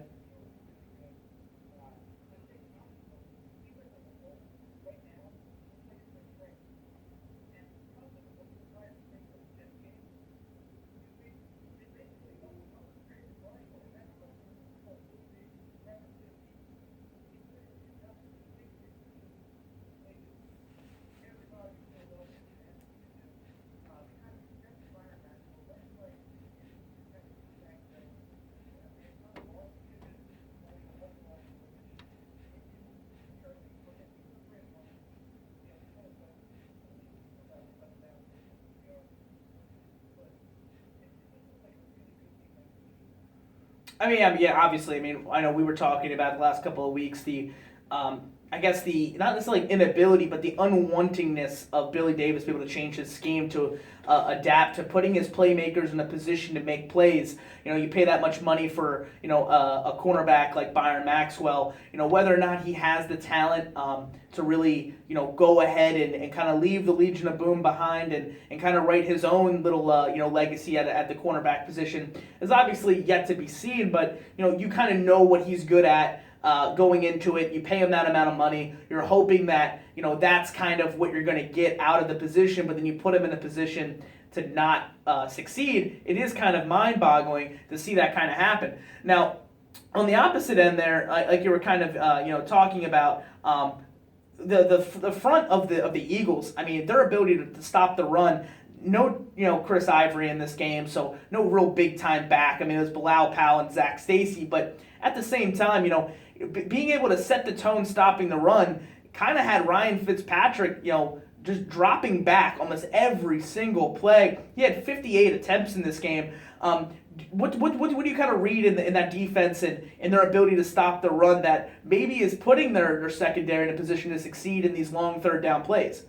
Yeah, obviously. I know we were talking about the last couple of weeks I guess the not necessarily inability, but the unwantingness of Billy Davis to be able to change his scheme to adapt to putting his playmakers in a position to make plays. You pay that much money for a cornerback like Byron Maxwell. Whether or not he has the talent to really go ahead and kind of leave the Legion of Boom behind and kind of write his own little legacy at the cornerback position is obviously yet to be seen. But you kind of know what he's good at. Going into it, you pay him that amount of money. You're hoping that that's kind of what you're going to get out of the position, but then you put him in a position to not succeed. It is kind of mind-boggling to see that kind of happen. Now, on the opposite end, there, like you were kind of talking about. The front of the Eagles, their ability to stop the run. No, Chris Ivory in this game, so no real big time back. It was Bilal Powell and Zach Stacy, but at the same time, being able to set the tone, stopping the run, kind of had Ryan Fitzpatrick, just dropping back almost every single play. He had 58 attempts in this game. What do you kind of read in that defense and their ability to stop the run that maybe is putting their secondary in a position to succeed in these long third down plays?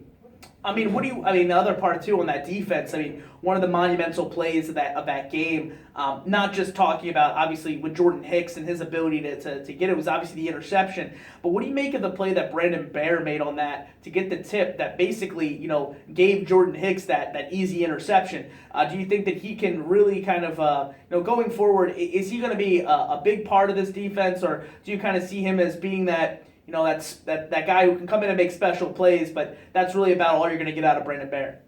The other part too on that defense. One of the monumental plays of that game. Not just talking about obviously with Jordan Hicks and his ability to get it was obviously the interception. But what do you make of the play that Brandon Bear made on that to get the tip that basically gave Jordan Hicks that easy interception? Do you think that he can really kind of going forward? Is he going to be a big part of this defense, or do you kind of see him as being that? That's that guy who can come in and make special plays, but that's really about all you're going to get out of Brandon Bear.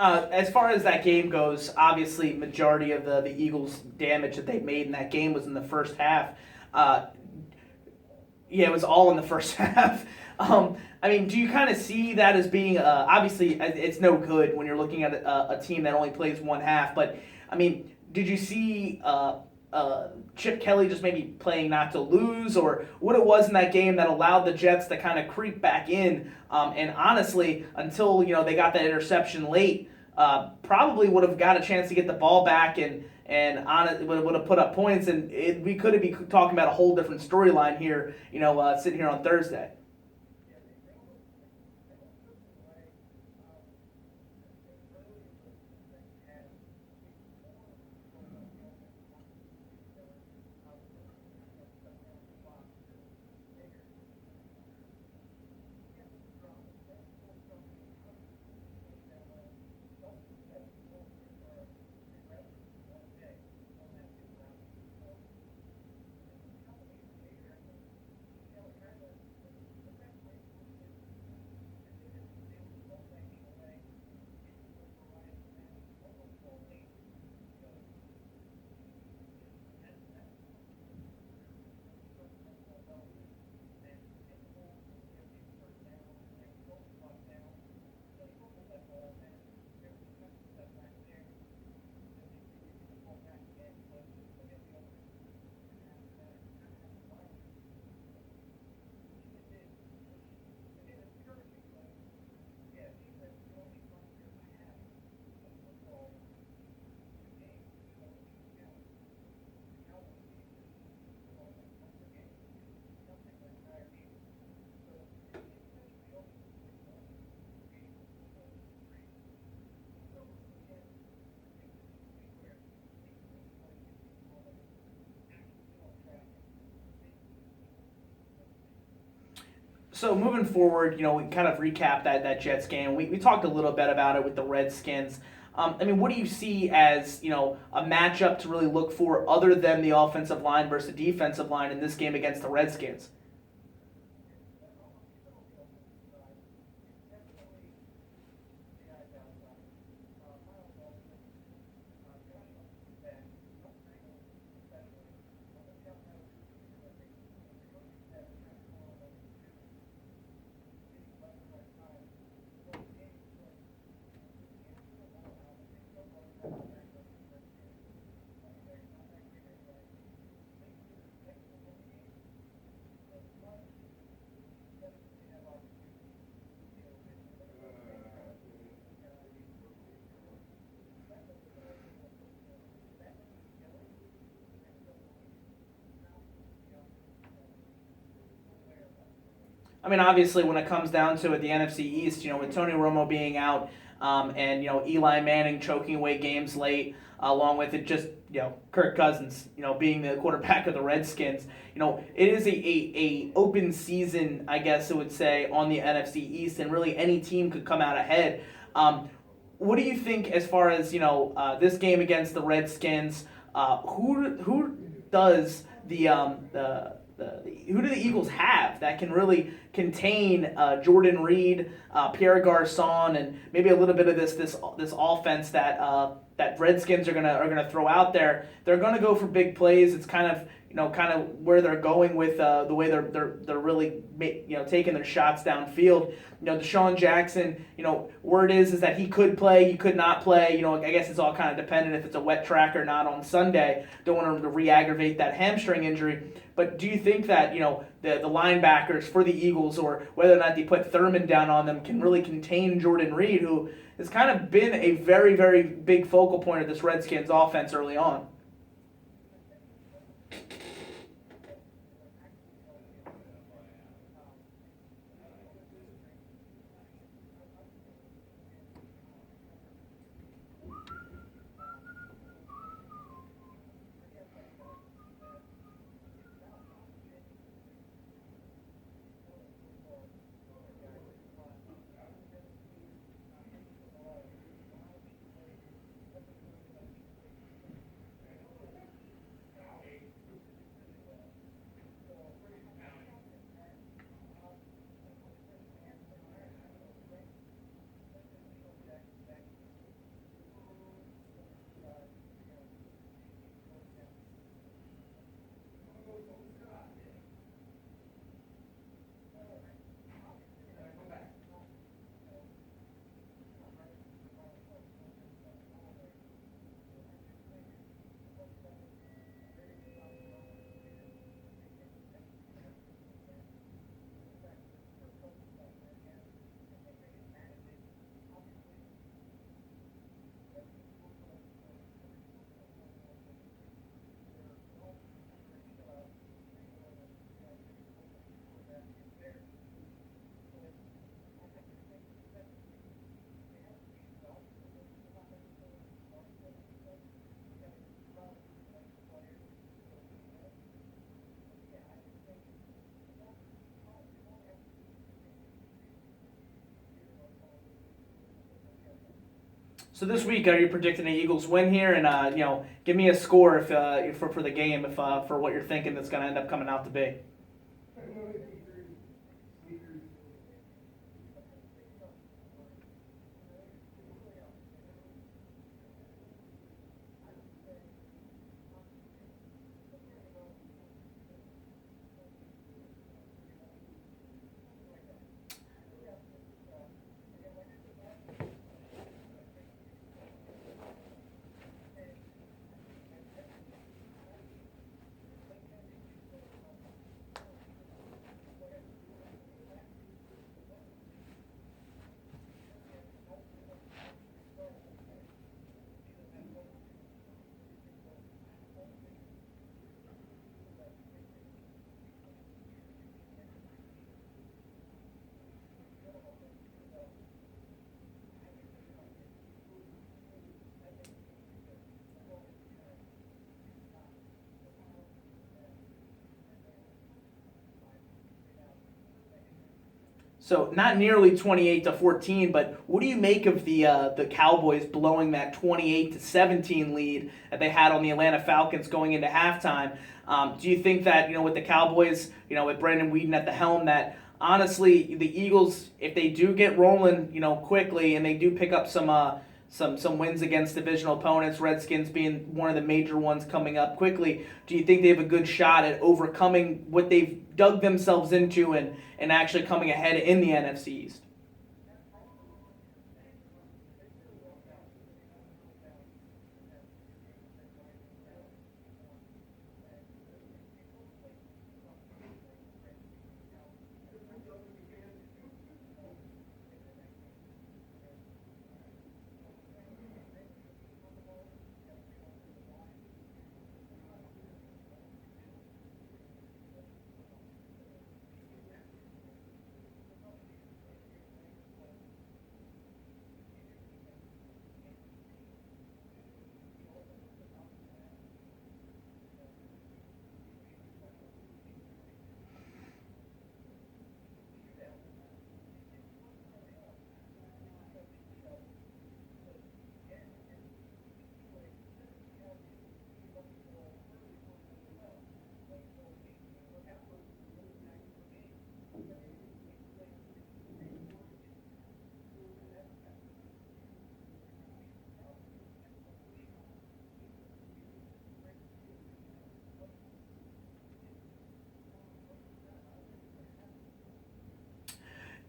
As far as that game goes, obviously majority of the Eagles' damage that they made in that game was in the first half. Uh, yeah, it was all in the first half. Do you kind of see that as being obviously it's no good when you're looking at a team that only plays one half? But did you see Chip Kelly just maybe playing not to lose, or what it was in that game that allowed the Jets to kind of creep back in? And honestly, until they got that interception late, probably would have got a chance to get the ball back and on it would have put up points, and we could be talking about a whole different storyline here, sitting here on Thursday. So moving forward, we kind of recap that Jets game. We talked a little bit about it with the Redskins. I mean, what do you see as a matchup to really look for other than the offensive line versus the defensive line in this game against the Redskins? I mean, obviously, when it comes down to it, the NFC East, with Tony Romo being out, and Eli Manning choking away games late, along with it just Kirk Cousins, being the quarterback of the Redskins, it is a open season, I guess I would say, on the NFC East, and really any team could come out ahead. What do you think as far as this game against the Redskins? Who does who do the Eagles have that can really contain Jordan Reed, Pierre Garcon, and maybe a little bit of this offense that Redskins are gonna throw out there? They're gonna go for big plays. It's kind of where they're going with the way they're really taking their shots downfield. Deshaun Jackson, word is that he could play, he could not play. I guess it's all kind of dependent if it's a wet track or not on Sunday. Don't want him to re-aggravate that hamstring injury. But do you think that the linebackers for the Eagles, or whether or not they put Thurman down on them, can really contain Jordan Reed, who has kind of been a very, very big focal point of this Redskins offense early on? So this week, are you predicting the Eagles win here? And give me a score if for the game, if for what you're thinking that's going to end up coming out to be. So not nearly 28-14, but what do you make of the Cowboys blowing that 28-17 lead that they had on the Atlanta Falcons going into halftime? Do you think that, with the Cowboys, with Brandon Weeden at the helm, that honestly the Eagles, if they do get rolling, quickly, and they do pick up some wins against divisional opponents, Redskins being one of the major ones coming up quickly, do you think they have a good shot at overcoming what they've dug themselves into and actually coming ahead in the NFC East?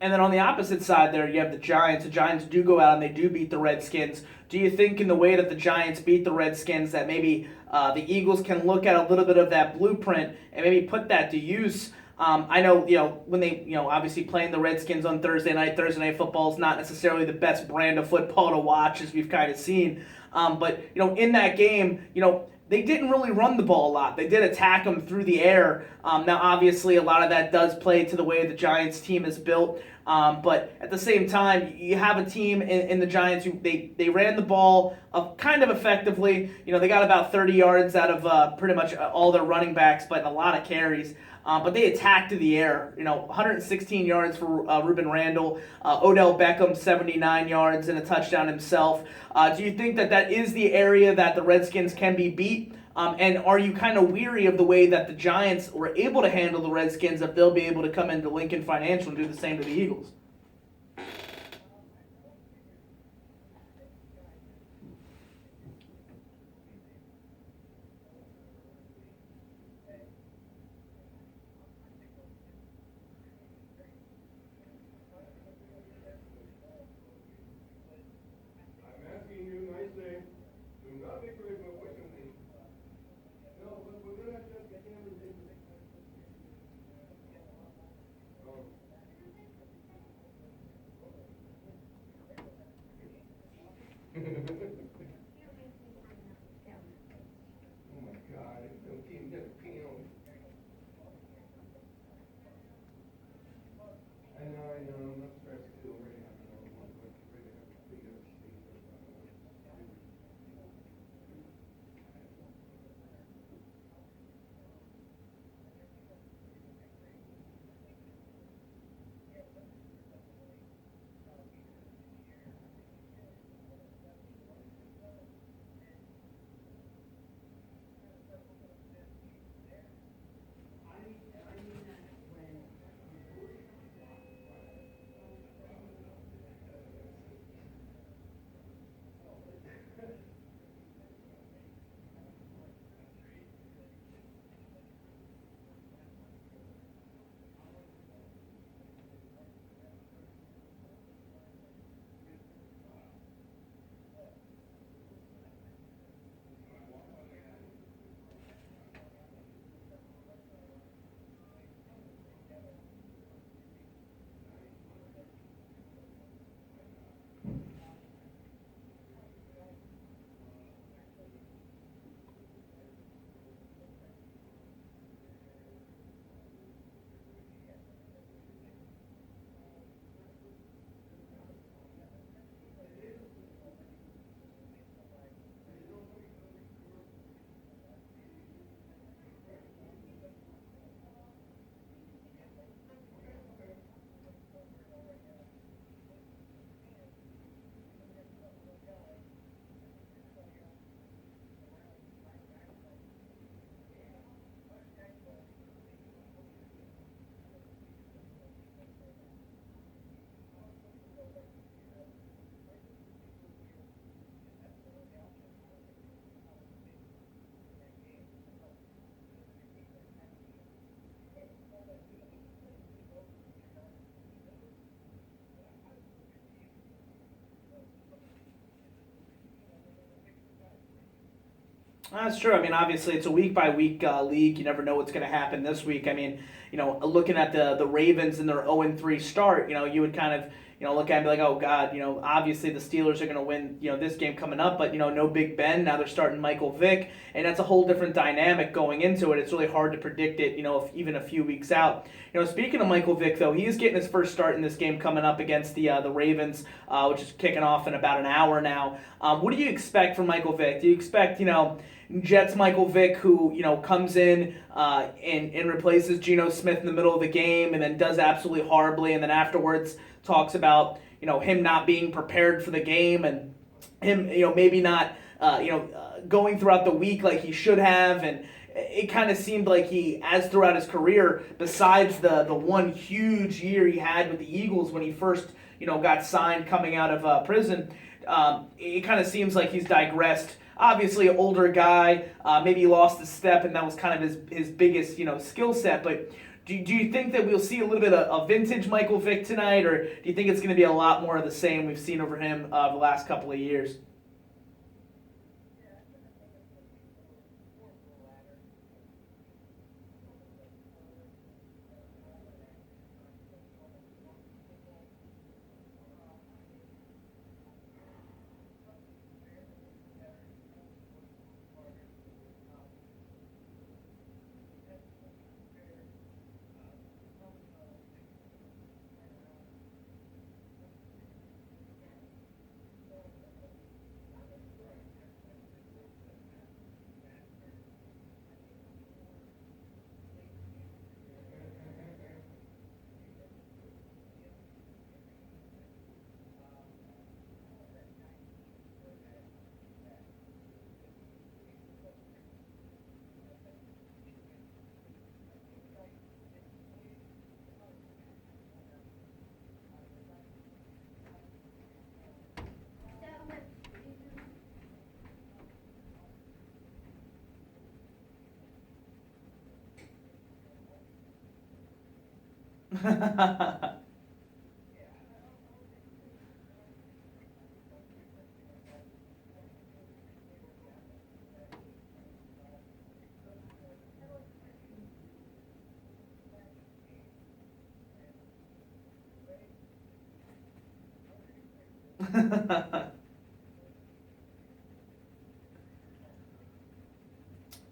And then on the opposite side there, you have the Giants. The Giants do go out and they do beat the Redskins. Do you think in the way that the Giants beat the Redskins that maybe the Eagles can look at a little bit of that blueprint and maybe put that to use? I know, when they, obviously playing the Redskins on Thursday night football is not necessarily the best brand of football to watch, as we've kind of seen. But, in that game, they didn't really run the ball a lot. They did attack them through the air. Now, obviously, a lot of that does play to the way the Giants team is built. But at the same time, you have a team in the Giants who they ran the ball kind of effectively. They got about 30 yards out of pretty much all their running backs, but a lot of carries. But they attacked to the air. 116 yards for Ruben Randall. Odell Beckham, 79 yards and a touchdown himself. Do you think that is the area that the Redskins can be beat? And are you kind of weary of the way that the Giants were able to handle the Redskins, if they'll be able to come into Lincoln Financial and do the same to the Eagles? I'm asking you nicely. Do not make me question me. No, but we're gonna just get everything. Oh. That's true. I mean, obviously, it's a week by week league. You never know what's going to happen this week. I mean, looking at the Ravens and their 0-3 start, you would kind of look at it and be like, oh God, obviously the Steelers are going to win, this game coming up, but no Big Ben. Now they're starting Michael Vick, and that's a whole different dynamic going into it. It's really hard to predict it, if, even a few weeks out. Speaking of Michael Vick, though, he is getting his first start in this game coming up against the Ravens, which is kicking off in about an hour now. What do you expect from Michael Vick? Do you expect, Jets Michael Vick, who comes in and replaces Geno Smith in the middle of the game, and then does absolutely horribly, and then afterwards talks about him not being prepared for the game, and him maybe not going throughout the week like he should have, and it kind of seemed like he, as throughout his career, besides the one huge year he had with the Eagles when he first got signed coming out of prison, it kind of seems like he's digressed. Obviously, an older guy, maybe he lost a step, and that was kind of his biggest, skill set. But do you think that we'll see a little bit of vintage Michael Vick tonight, or do you think it's going to be a lot more of the same we've seen over him the last couple of years?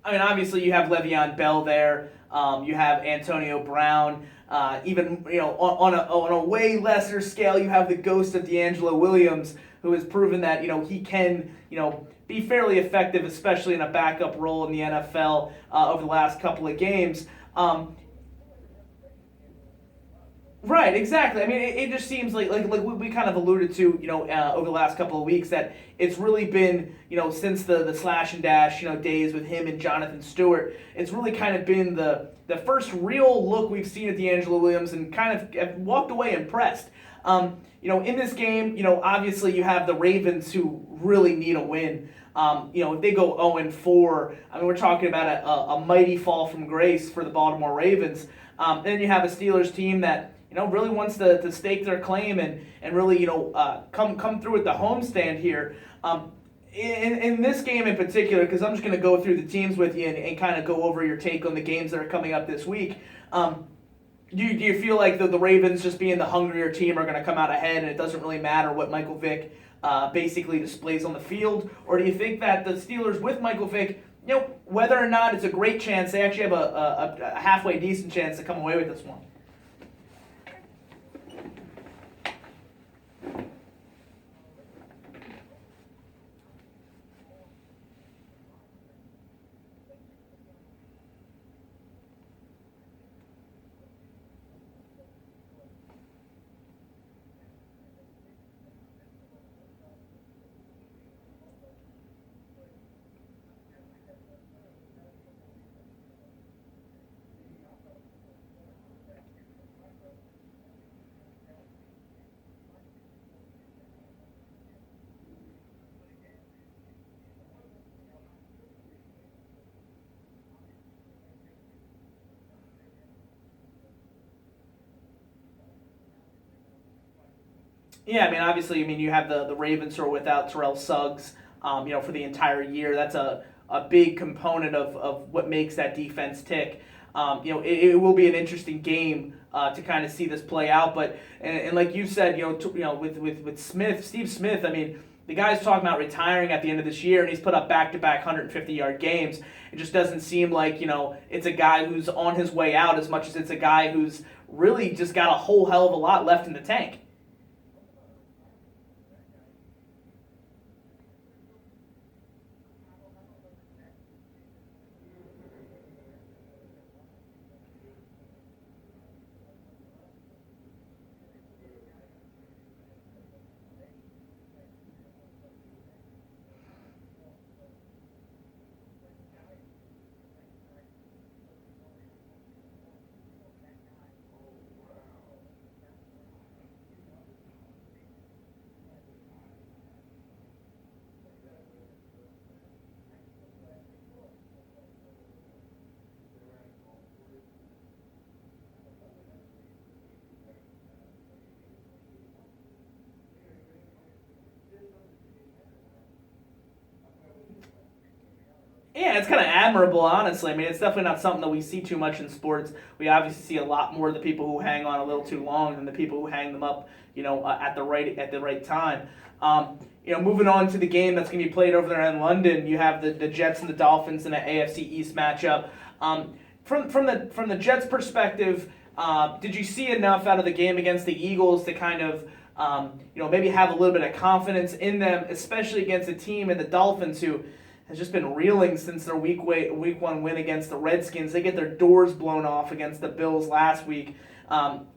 I mean, obviously you have Le'Veon Bell there. You have Antonio Brown. Even on a way lesser scale, you have the ghost of D'Angelo Williams, who has proven that he can be fairly effective, especially in a backup role in the NFL over the last couple of games. Right, exactly. I mean, it just seems like we kind of alluded to, over the last couple of weeks, that it's really been, since the slash and dash, days with him and Jonathan Stewart, it's really kind of been the first real look we've seen at D'Angelo Williams, and kind of have walked away impressed. In this game, obviously you have the Ravens, who really need a win. If they go 0-4, I mean, we're talking about a mighty fall from grace for the Baltimore Ravens. Then you have a Steelers team that really wants to stake their claim, and really come through with the homestand here. In this game in particular, because I'm just going to go through the teams with you and kind of go over your take on the games that are coming up this week. Do you feel like the Ravens, just being the hungrier team, are going to come out ahead, and it doesn't really matter what Michael Vick basically displays on the field? Or do you think that the Steelers with Michael Vick, whether or not it's a great chance, they actually have a halfway decent chance to come away with this one? Yeah, I mean, obviously, you have the Ravens, who are without Terrell Suggs, for the entire year. That's a a big component of what makes that defense tick. It will be an interesting game to kind of see this play out. But and like you said, with Steve Smith, I mean, the guy's talking about retiring at the end of this year, and he's put up back-to-back 150-yard games. It just doesn't seem like it's a guy who's on his way out as much as it's a guy who's really just got a whole hell of a lot left in the tank. Yeah, it's kind of admirable, honestly. I mean, it's definitely not something that we see too much in sports. We obviously see a lot more of the people who hang on a little too long than the people who hang them up, at the right time. Moving on to the game that's going to be played over there in London, you have the Jets and the Dolphins in an AFC East matchup. From the Jets' perspective, did you see enough out of the game against the Eagles to kind of maybe have a little bit of confidence in them, especially against a team in the Dolphins who has just been reeling since their week one win against the Redskins. They get their doors blown off against the Bills last week.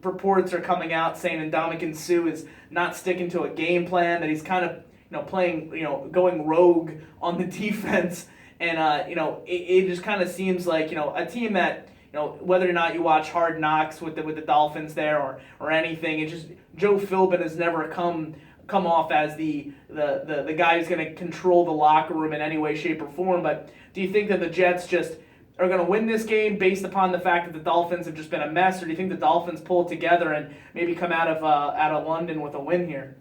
Reports are coming out saying Ndamukong Suh is not sticking to a game plan, that he's kind of playing, going rogue on the defense. And, it just kind of seems like, a team that, whether or not you watch Hard Knocks with the Dolphins there or anything, it just, Joe Philbin has never come off as the guy who's going to control the locker room in any way, shape, or form. But do you think that the Jets just are going to win this game based upon the fact that the Dolphins have just been a mess, or do you think the Dolphins pull it together and maybe come out of London with a win here?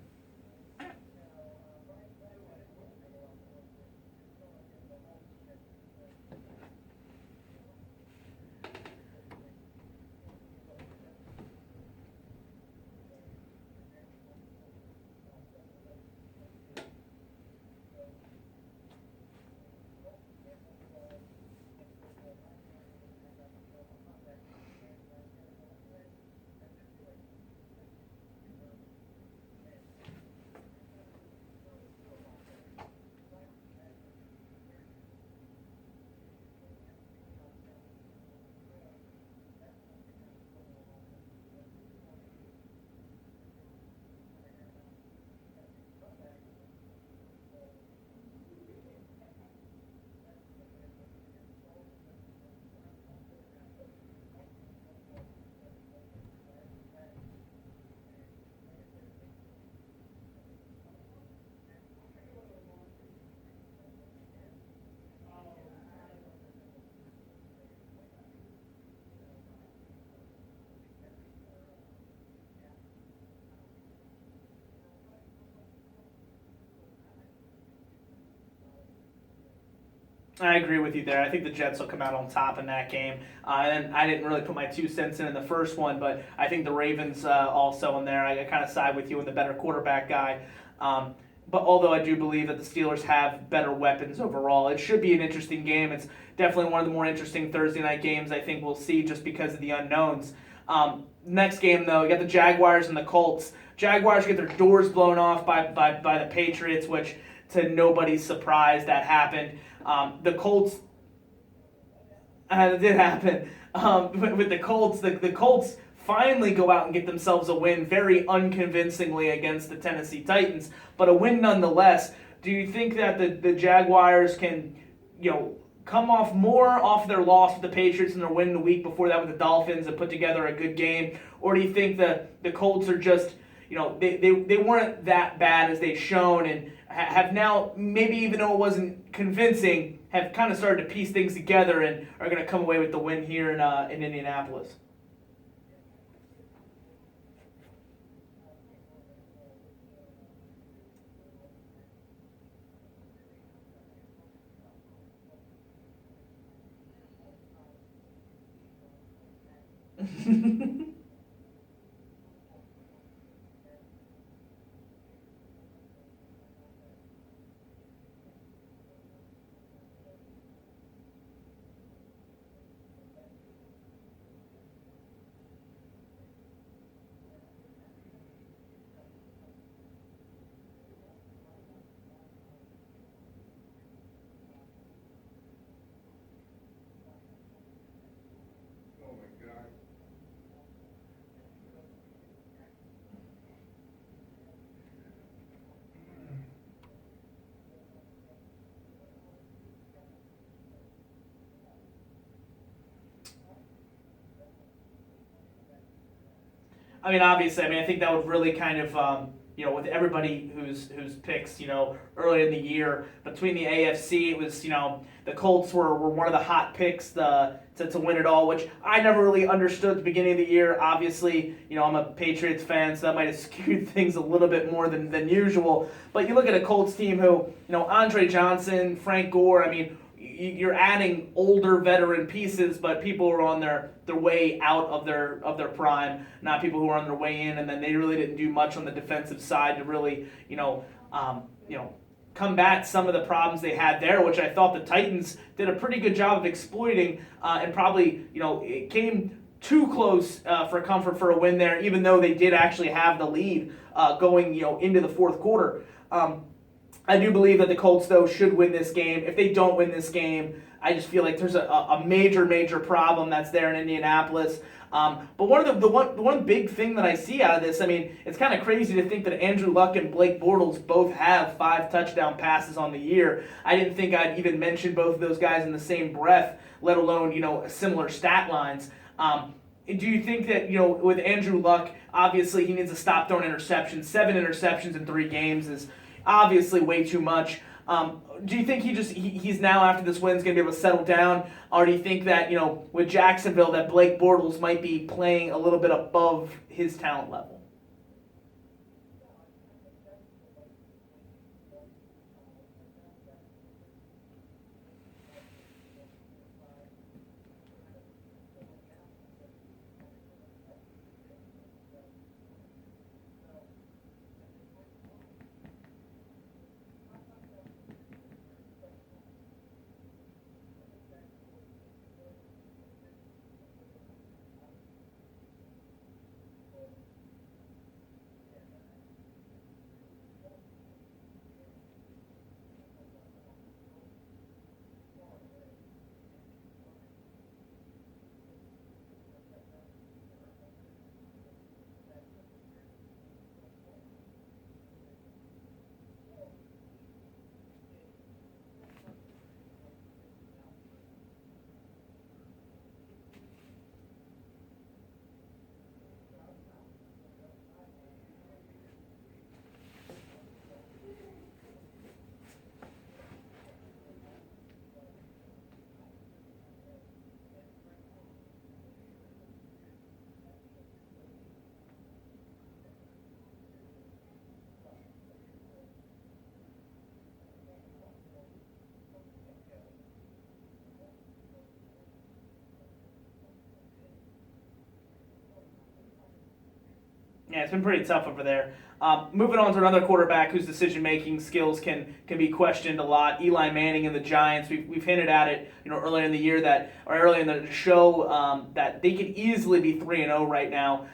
I agree with you there. I think the Jets will come out on top in that game. And I didn't really put my 2 cents in the first one, but I think the Ravens also in there. I kind of side with you in the better quarterback guy. But although I do believe that the Steelers have better weapons overall, it should be an interesting game. It's definitely one of the more interesting Thursday night games I think we'll see just because of the unknowns. Next game, though, you got the Jaguars and the Colts. Jaguars get their doors blown off by the Patriots, which to nobody's surprise that happened. The Colts, it did happen. With the Colts, the Colts finally go out and get themselves a win very unconvincingly against the Tennessee Titans, but a win nonetheless. Do you think that the Jaguars can, come off more off their loss with the Patriots and their win the week before that with the Dolphins and put together a good game? Or do you think that the Colts are just, they weren't that bad as they've shown and have now, maybe even though it wasn't convincing, have kind of started to piece things together and are going to come away with the win here in Indianapolis? Oh my God. I mean, obviously, I think that would really kind of, with everybody whose picks, early in the year between the AFC, it was, the Colts were one of the hot picks to win it all, which I never really understood at the beginning of the year. Obviously, I'm a Patriots fan, so that might have skewed things a little bit more than usual. But you look at a Colts team who, Andre Johnson, Frank Gore, I mean, you're adding older veteran pieces, but people who are on their way out of their prime, not people who are on their way in, and then they really didn't do much on the defensive side to really, combat some of the problems they had there, which I thought the Titans did a pretty good job of exploiting, and probably, it came too close for comfort for a win there, even though they did actually have the lead going, into the fourth quarter. I do believe that the Colts, though, should win this game. If they don't win this game, I just feel like there's a major problem that's there in Indianapolis. But one big thing that I see out of this, I mean, it's kind of crazy to think that Andrew Luck and Blake Bortles both have 5 touchdown passes on the year. I didn't think I'd even mention both of those guys in the same breath, let alone, similar stat lines. Do you think that, with Andrew Luck, obviously he needs to stop throwing interceptions. 7 interceptions in 3 games is obviously way too much. Do you think he's now, after this win, is going to be able to settle down? Or do you think that, with Jacksonville, that Blake Bortles might be playing a little bit above his talent level? Yeah, it's been pretty tough over there. Moving on to another quarterback whose decision-making skills can be questioned a lot, Eli Manning and the Giants. We've hinted at it, earlier in the year or earlier in the show, that they could easily be 3-0 right now,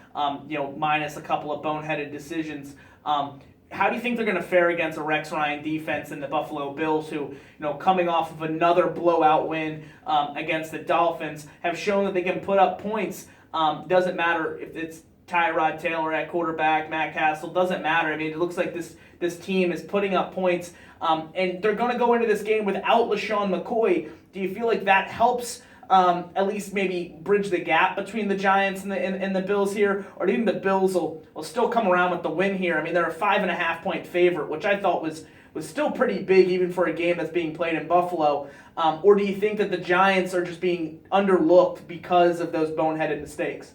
minus a couple of boneheaded decisions. How do you think they're going to fare against a Rex Ryan defense and the Buffalo Bills, who, coming off of another blowout win against the Dolphins, have shown that they can put up points? Doesn't matter if it's Tyrod Taylor at quarterback, Matt Castle, doesn't matter. I mean, it looks like this team is putting up points, and they're going to go into this game without LaShawn McCoy. Do you feel like that helps at least maybe bridge the gap between the Giants and the Bills here? Or do you think the Bills will still come around with the win here? I mean, they're a 5.5-point favorite, which I thought was still pretty big even for a game that's being played in Buffalo. Or do you think that the Giants are just being underlooked because of those boneheaded mistakes?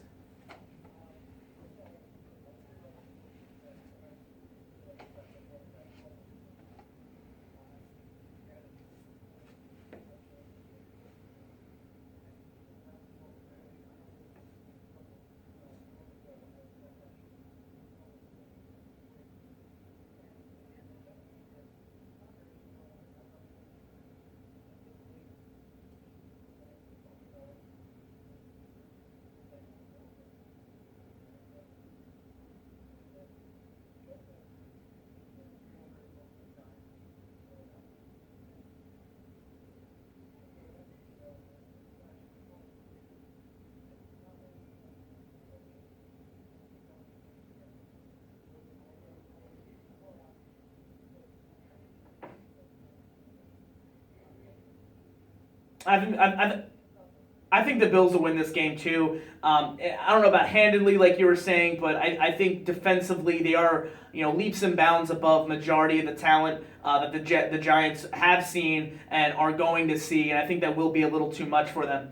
I think the Bills will win this game too. I don't know about handedly, like you were saying, but I think defensively they are, leaps and bounds above majority of the talent that the Giants have seen and are going to see, and I think that will be a little too much for them.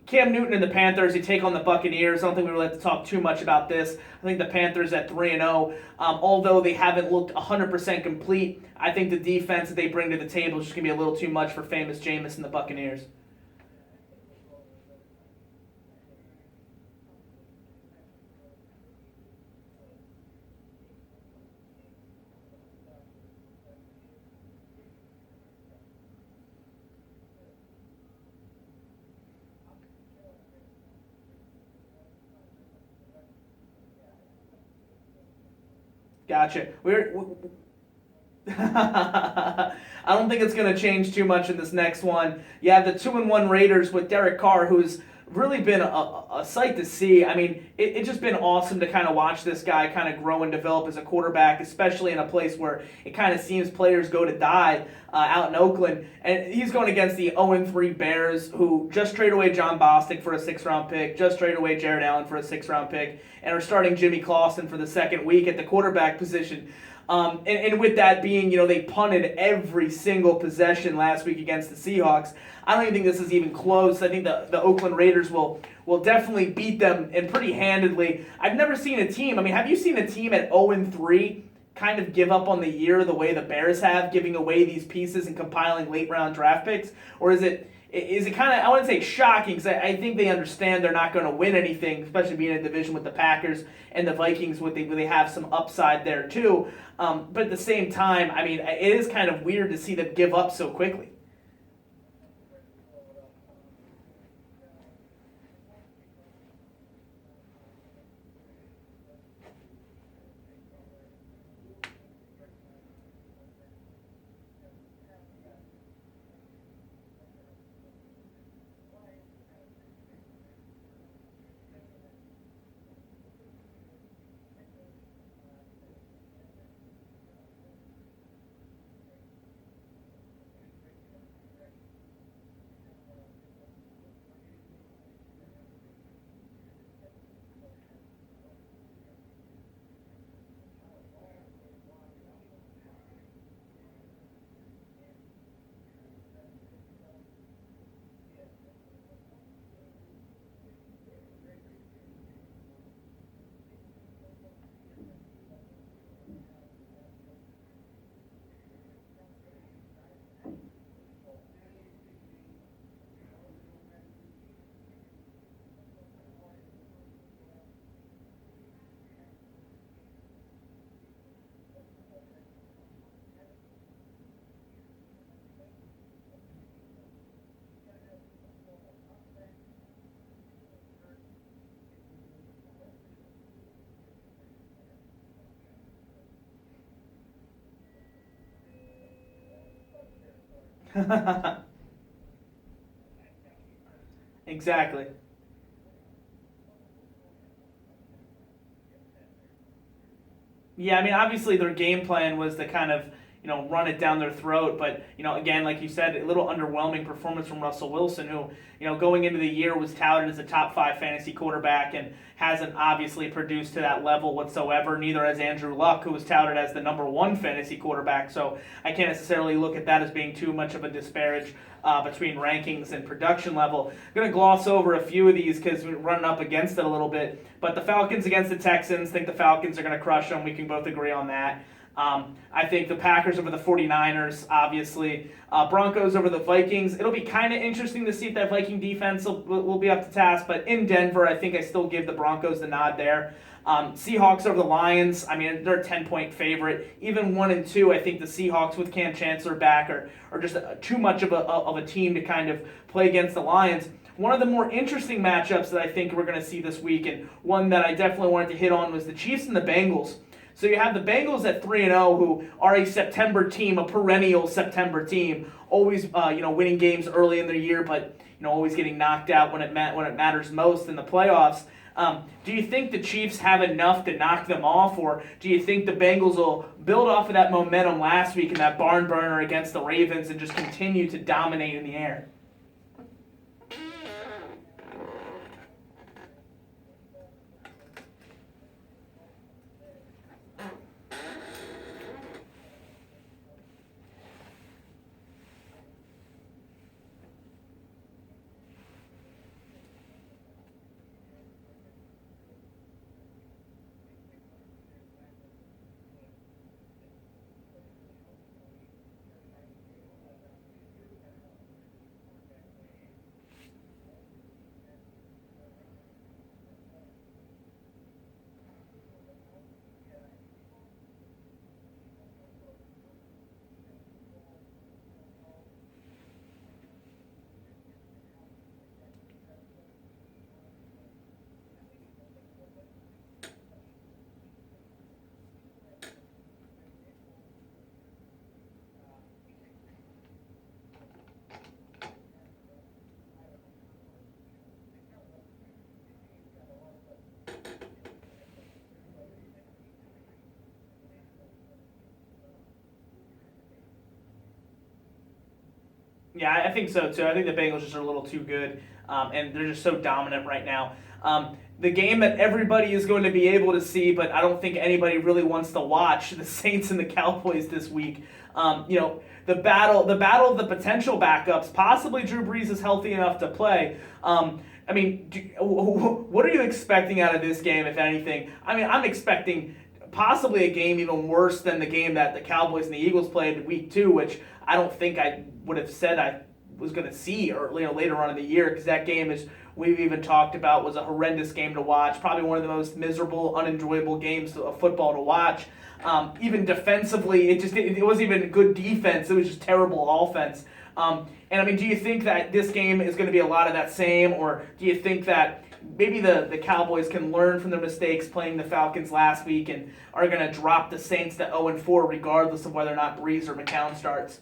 Cam Newton and the Panthers, they take on the Buccaneers. I don't think we really have to talk too much about this. I think the Panthers at 3-0, although they haven't looked 100% complete, I think the defense that they bring to the table is just going to be a little too much for famous Jameis and the Buccaneers. Gotcha. I don't think it's going to change too much in this next one. You have the 2-1 Raiders with Derek Carr, who's really been a sight to see. I mean, it's just been awesome to kind of watch this guy kind of grow and develop as a quarterback, especially in a place where it kind of seems players go to die out in Oakland. And he's going against the 0-3 Bears, who just traded away John Bostic for a 6th-round pick, just traded away Jared Allen for a 6th-round pick, and are starting Jimmy Clausen for the second week at the quarterback position. And with that being, they punted every single possession last week against the Seahawks. I don't even think this is even close. I think the Oakland Raiders will definitely beat them, and pretty handedly. I've never seen a team, have you seen a team at 0-3 kind of give up on the year the way the Bears have, giving away these pieces and compiling late-round draft picks? Or is it kind of, I wouldn't say shocking, because I think they understand they're not going to win anything, especially being in a division with the Packers and the Vikings, where they have some upside there too. But at the same time, it is kind of weird to see them give up so quickly. Exactly. Yeah, obviously their game plan was to kind of, run it down their throat. But, again, like you said, a little underwhelming performance from Russell Wilson, who, going into the year was touted as a top 5 fantasy quarterback and hasn't obviously produced to that level whatsoever. Neither has Andrew Luck, who was touted as the number 1 fantasy quarterback. So I can't necessarily look at that as being too much of a disparage between rankings and production level. I'm going to gloss over a few of these because we're running up against it a little bit. But the Falcons against the Texans, think the Falcons are going to crush them. We can both agree on that. I think the Packers over the 49ers, obviously. Broncos over the Vikings. It'll be kind of interesting to see if that Viking defense will be up to task. But in Denver, I think I still give the Broncos the nod there. Seahawks over the Lions. They're a 10-point favorite. Even 1-2, I think the Seahawks with Cam Chancellor back are just too much of a team to kind of play against the Lions. One of the more interesting matchups that I think we're going to see this week, and one that I definitely wanted to hit on, was the Chiefs and the Bengals. So you have the Bengals at 3-0, who are a September team, a perennial September team, always winning games early in the year, but always getting knocked out when it matters most in the playoffs. Do you think the Chiefs have enough to knock them off, or do you think the Bengals will build off of that momentum last week and that barn burner against the Ravens and just continue to dominate in the air? Yeah, I think so too. I think the Bengals just are a little too good, and they're just so dominant right now. The game that everybody is going to be able to see, but I don't think anybody really wants to watch, the Saints and the Cowboys this week. The battle of the potential backups. Possibly Drew Brees is healthy enough to play. What are you expecting out of this game, if anything? I mean, I'm expecting possibly a game even worse than the game that the Cowboys and the Eagles played in week 2, which I don't think I would have said I was going to see or later on in the year, because that game, as we've even talked about, was a horrendous game to watch. Probably one of the most miserable, unenjoyable games of football to watch. Even defensively, it wasn't even good defense. It was just terrible offense. And I mean, do you think that this game is going to be a lot of that same, or do you think that maybe the Cowboys can learn from their mistakes playing the Falcons last week and are going to drop the Saints to 0-4 regardless of whether or not Brees or McCown starts?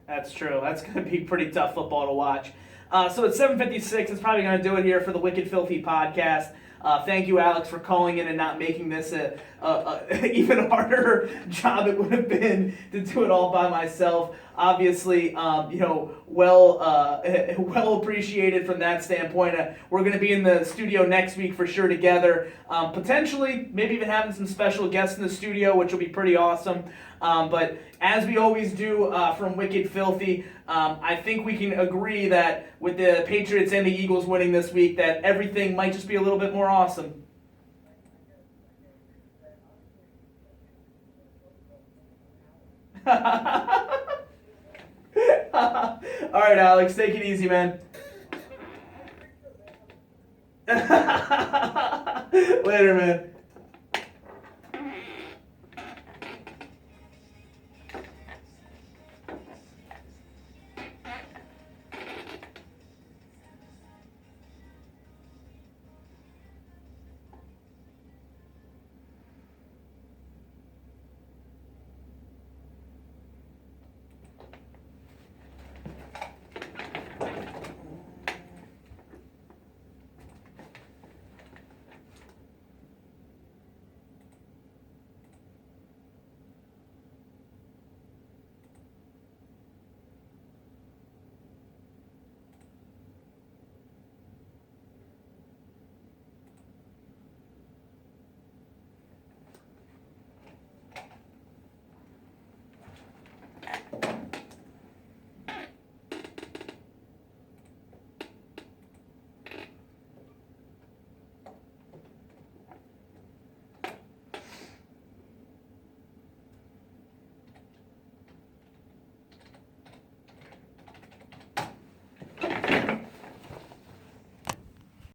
That's true. That's going to be pretty tough football to watch. So at 7:56, it's probably going to do it here for the Wicked Filthy podcast. Thank you, Alex, for calling in and not making this a even harder job it would have been to do it all by myself. Obviously, well appreciated from that standpoint. We're going to be in the studio next week for sure together. Potentially, maybe even having some special guests in the studio, which will be pretty awesome. But as we always do from Wicked Filthy, I think we can agree that with the Patriots and the Eagles winning this week, that everything might just be a little bit more awesome. All right, Alex, take it easy, man. Later, man.